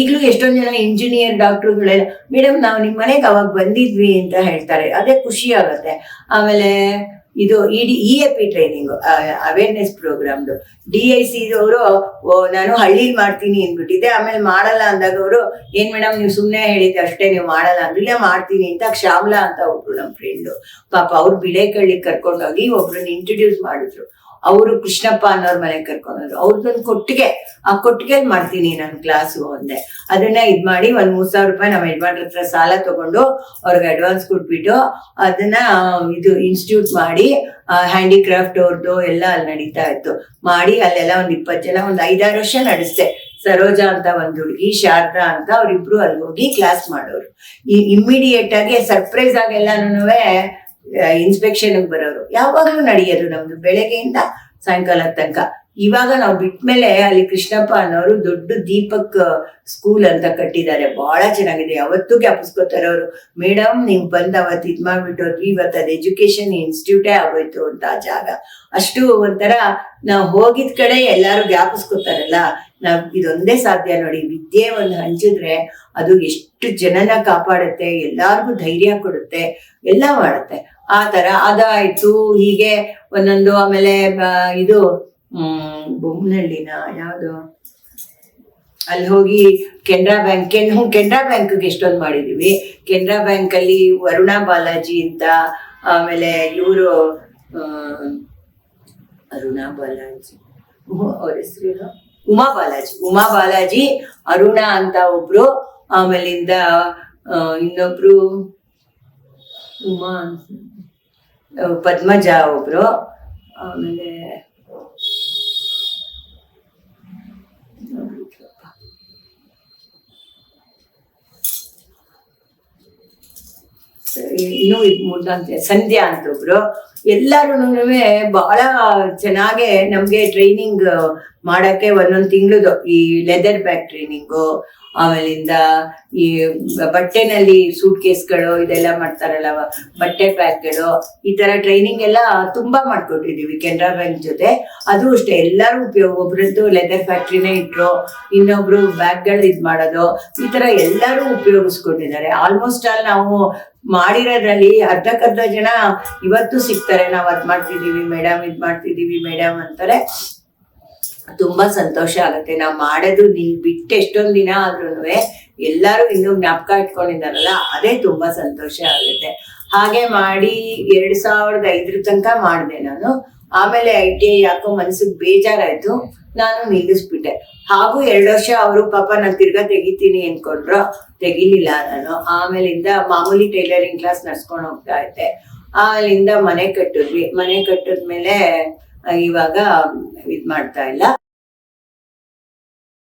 ಈಗ್ಲೂ ಎಷ್ಟೊಂದ್ ಜನ ಇಂಜಿನಿಯರ್ ಡಾಕ್ಟರ್ಗಳೆಲ್ಲ ಮೇಡಮ್ ನಾವು ನಿಮ್ ಮನೆಗೆ ಅವಾಗ ಬಂದಿದ್ವಿ ಅಂತ ಹೇಳ್ತಾರೆ, ಅದೇ ಖುಷಿ ಆಗತ್ತೆ. ಆಮೇಲೆ ಇದು EAP ಟ್ರೈನಿಂಗ್ ಅವೇರ್ನೆಸ್ ಪ್ರೋಗ್ರಾಮ್ದು DIC ಅವರು ನಾನು ಹಳ್ಳಿಲಿ ಮಾಡ್ತೀನಿ ಅಂದ್ಬಿಟ್ಟಿದ್ದೆ. ಆಮೇಲೆ ಮಾಡಲ್ಲ ಅಂದಾಗ ಅವರು, ಏನ್ ಮೇಡಮ್ ನೀವು ಸುಮ್ನೆ ಹೇಳಿದ್ದೆ ಅಷ್ಟೇ, ನೀವು ಮಾಡಲ್ಲ ಅಂದ್ರಿಲ್ಲ, ಮಾಡ್ತೀನಿ ಅಂತ. ಶ್ಯಾಮ್ಲಾ ಅಂತ ಒಬ್ರು ನಮ್ಮ ಫ್ರೆಂಡು, ಪಾಪ ಅವ್ರು ಬಿಳೆಕಳ್ಳಿಗೆ ಕರ್ಕೊಂಡೋಗಿ ಒಬ್ರನ್ನ ಇಂಟ್ರೊಡ್ಯೂಸ್ ಮಾಡಿದ್ರು. ಅವರು ಕೃಷ್ಣಪ್ಪ ಅನ್ನೋರ್ ಮನೆಗೆ ಕರ್ಕೊಂಡ್ರು. ಅವ್ರದ್ದೊಂದು ಕೊಟ್ಟಿಗೆ, ಆ ಕೊಟ್ಟಿಗೆಲ್ ಮಾಡ್ತೀನಿ ನಾನು ಕ್ಲಾಸು ಅಂದೆ. ಅದನ್ನ ಇದ್ ಮಾಡಿ 3,000 ರೂಪಾಯಿ ನಮ್ಮ ಯಜಮಾನ್ರ ಹತ್ರ ಸಾಲ ತಗೊಂಡು ಅವ್ರಿಗೆ ಅಡ್ವಾನ್ಸ್ ಕೊಟ್ಬಿಟ್ಟು ಅದನ್ನ ಇದು ಇನ್ಸ್ಟಿಟ್ಯೂಟ್ ಮಾಡಿ ಹ್ಯಾಂಡಿಕ್ರಾಫ್ಟ್ ಅವ್ರದ್ದು ಎಲ್ಲ ಅಲ್ಲಿ ನಡೀತಾ ಇತ್ತು. ಮಾಡಿ ಅಲ್ಲೆಲ್ಲ 20 ಜನ 5-6 ವರ್ಷ ನಡೆಸ್ದೆ. ಸರೋಜಾ ಅಂತ ಒಂದು ಹುಡುಗಿ, ಶಾರದಾ ಅಂತ, ಅವ್ರಿಬ್ರು ಅಲ್ಲಿ ಹೋಗಿ ಕ್ಲಾಸ್ ಮಾಡೋರು. ಇಮ್ಮಿಡಿಯೇಟ್ ಆಗಿ ಸರ್ಪ್ರೈಸ್ ಆಗೆಲ್ಲಾನು ಇನ್ಸ್ಪೆಕ್ಷನ್ ಬರೋರು. ಯಾವಾಗ್ಲೂ ನಡೆಯೋದು ನಮ್ದು ಬೆಳಗ್ಗೆಯಿಂದ ಸಾಯಂಕಾಲ ತನಕ. ಇವಾಗ ನಾವು ಬಿಟ್ಮೇಲೆ ಅಲ್ಲಿ ಕೃಷ್ಣಪ್ಪ ಅನ್ನೋರು ದೊಡ್ಡ ದೀಪಕ್ ಸ್ಕೂಲ್ ಅಂತ ಕಟ್ಟಿದ್ದಾರೆ, ಬಹಳ ಚೆನ್ನಾಗಿದೆ. ಯಾವತ್ತೂ ಜ್ಞಾಪಿಸ್ಕೊತಾರೆ ಅವರು, ಮೇಡಮ್ ನೀವು ಬಂದ್ ಅವತ್ತು ಇದ್ ಮಾಡ್ಬಿಟ್ಟೋದ್ವಿ, ಇವತ್ತು ಅದು ಎಜುಕೇಶನ್ ಇನ್ಸ್ಟಿಟ್ಯೂಟೇ ಆಗೋಯ್ತು ಅಂತ ಆ ಜಾಗ. ಅಷ್ಟು ಒಂಥರ ನಾವು ಹೋಗಿದ್ ಕಡೆ ಎಲ್ಲಾರು ಜ್ಞಾಪಿಸ್ಕೊತಾರಲ್ಲ. ನಾವ್ ಇದೊಂದೇ ಸಾಧ್ಯ ನೋಡಿ, ವಿದ್ಯೆ ಒಂದು ಹಂಚಿದ್ರೆ ಅದು ಎಷ್ಟು ಜನನ ಕಾಪಾಡುತ್ತೆ, ಎಲ್ಲಾರ್ಗು ಧೈರ್ಯ ಕೊಡುತ್ತೆ, ಎಲ್ಲ ಮಾಡುತ್ತೆ. ಆ ತರ ಅದಾಯ್ತು. ಹೀಗೆ ಒಂದೊಂದು. ಆಮೇಲೆ ಇದು ಬೊಮ್ಮನಹಳ್ಳಿನ ಯಾವ್ದು, ಅಲ್ಲಿ ಹೋಗಿ ಕೆನರಾ ಬ್ಯಾಂಕ್ಗೆ ಎಷ್ಟೊಂದು ಮಾಡಿದೀವಿ. ಕೆನರಾ ಬ್ಯಾಂಕ್ ಅಲ್ಲಿ ವರುಣಾ ಬಾಲಾಜಿ ಅಂತ, ಆಮೇಲೆ ಇವರು ಅರುಣಾ ಬಾಲಾಜಿ ಅವ್ರ ಹೆಸರು ಉಮಾ ಬಾಲಾಜಿ, ಅರುಣ ಅಂತ ಒಬ್ರು, ಆಮೇಲಿಂದ ಇನ್ನೊಬ್ರು ಪದ್ಮಜ ಒಬ್ರು, ಆಮೇಲೆ ಇನ್ನೂ ಮೂರ್ನಾಲ್ಕು ಸಂಧ್ಯಾ ಅಂತ ಒಬ್ರು, ಎಲ್ಲಾರು ಬಹಳ ಚೆನ್ನಾಗೆ ನಮ್ಗೆ ಟ್ರೈನಿಂಗ್ ಮಾಡಕ್ಕೆ ಒಂದೊಂದು ತಿಂಗಳದು ಈ ಲೆದರ್ ಬ್ಯಾಗ್ ಟ್ರೈನಿಂಗು, ಆಮೇಲಿಂದ ಈ ಬಟ್ಟೆನಲ್ಲಿ ಸೂಟ್ ಕೇಸ್ಗಳು ಇದೆಲ್ಲ ಮಾಡ್ತಾರಲ್ಲ, ಬಟ್ಟೆ ಪ್ಯಾಕ್ಗಳು, ಈ ತರ ಟ್ರೈನಿಂಗ್ ಎಲ್ಲ ತುಂಬಾ ಮಾಡ್ಕೊಟ್ಟಿದೀವಿ ಕೆನರಾ ಬ್ಯಾಂಕ್ ಜೊತೆ. ಅದು ಅಷ್ಟೇ ಎಲ್ಲಾರು ಉಪಯೋಗ, ಒಬ್ರದ್ದು ಲೆದರ್ ಫ್ಯಾಕ್ಟ್ರಿನೇ ಇಟ್ರು, ಇನ್ನೊಬ್ರು ಬ್ಯಾಗ್ಗಳು ಇದ್ ಮಾಡೋದು, ಈ ತರ ಎಲ್ಲಾರು ಉಪಯೋಗಿಸ್ಕೊಂಡಿದ್ದಾರೆ. ಆಲ್ಮೋಸ್ಟ್ ಆಲ್ ನಾವು ಮಾಡಿರೋದ್ರಲ್ಲಿ ಅರ್ಧಕ್ಕರ್ಧ ಜನ ಇವತ್ತು ಸಿಗ್ತಾರೆ, ನಾವ್ ಅದ್ ಮಾಡ್ತಿದೀವಿ ಮೇಡಮ್, ಇದ್ ಮಾಡ್ತಿದೀವಿ ಮೇಡಮ್ ಅಂತಾರೆ. ತುಂಬಾ ಸಂತೋಷ ಆಗುತ್ತೆ. ನಾವ್ ಮಾಡೋದು ಬಿಟ್ಟು ಎಷ್ಟೊಂದ್ ದಿನ ಆದ್ರೂ ಎಲ್ಲಾರು ಇನ್ನೂ ಜ್ಞಾಪಕ ಇಟ್ಕೊಂಡಿದಾರಲ್ಲ, ಅದೇ ತುಂಬಾ ಸಂತೋಷ ಆಗುತ್ತೆ. ಹಾಗೆ ಮಾಡಿ 2005 ತನಕ ಮಾಡಿದೆ ನಾನು. ಆಮೇಲೆ ITI ಯಾಕೋ ಮನ್ಸಿಗೆ ಬೇಜಾರಾಯ್ತು, ನಾನು ನಿಲ್ಲಿಸ್ಬಿಟ್ಟೆ. ಹಾಗೂ 2 ವರ್ಷ ಅವರು ಪಾಪ ನಾನು ತಿರ್ಗಾ ತೆಗಿತೀನಿ ಅನ್ಕೊಂಡ್ರು, ತೆಗಿಲಿಲ್ಲ ನಾನು. ಆಮೇಲಿಂದ ಮಾಮೂಲಿ ಟೈಲರಿಂಗ್ ಕ್ಲಾಸ್ ನಡ್ಸ್ಕೊಂಡು ಹೋಗ್ತಾ ಇದ್ದೆ. ಆಮೇಲಿಂದ ಮನೆ ಕಟ್ಟಿದ್ವಿ. ಮನೆ ಕಟ್ಟಿದ್ಮೇಲೆ ಇವಾಗ ಇದ್ ಮಾಡ್ತಾ ಇಲ್ಲ.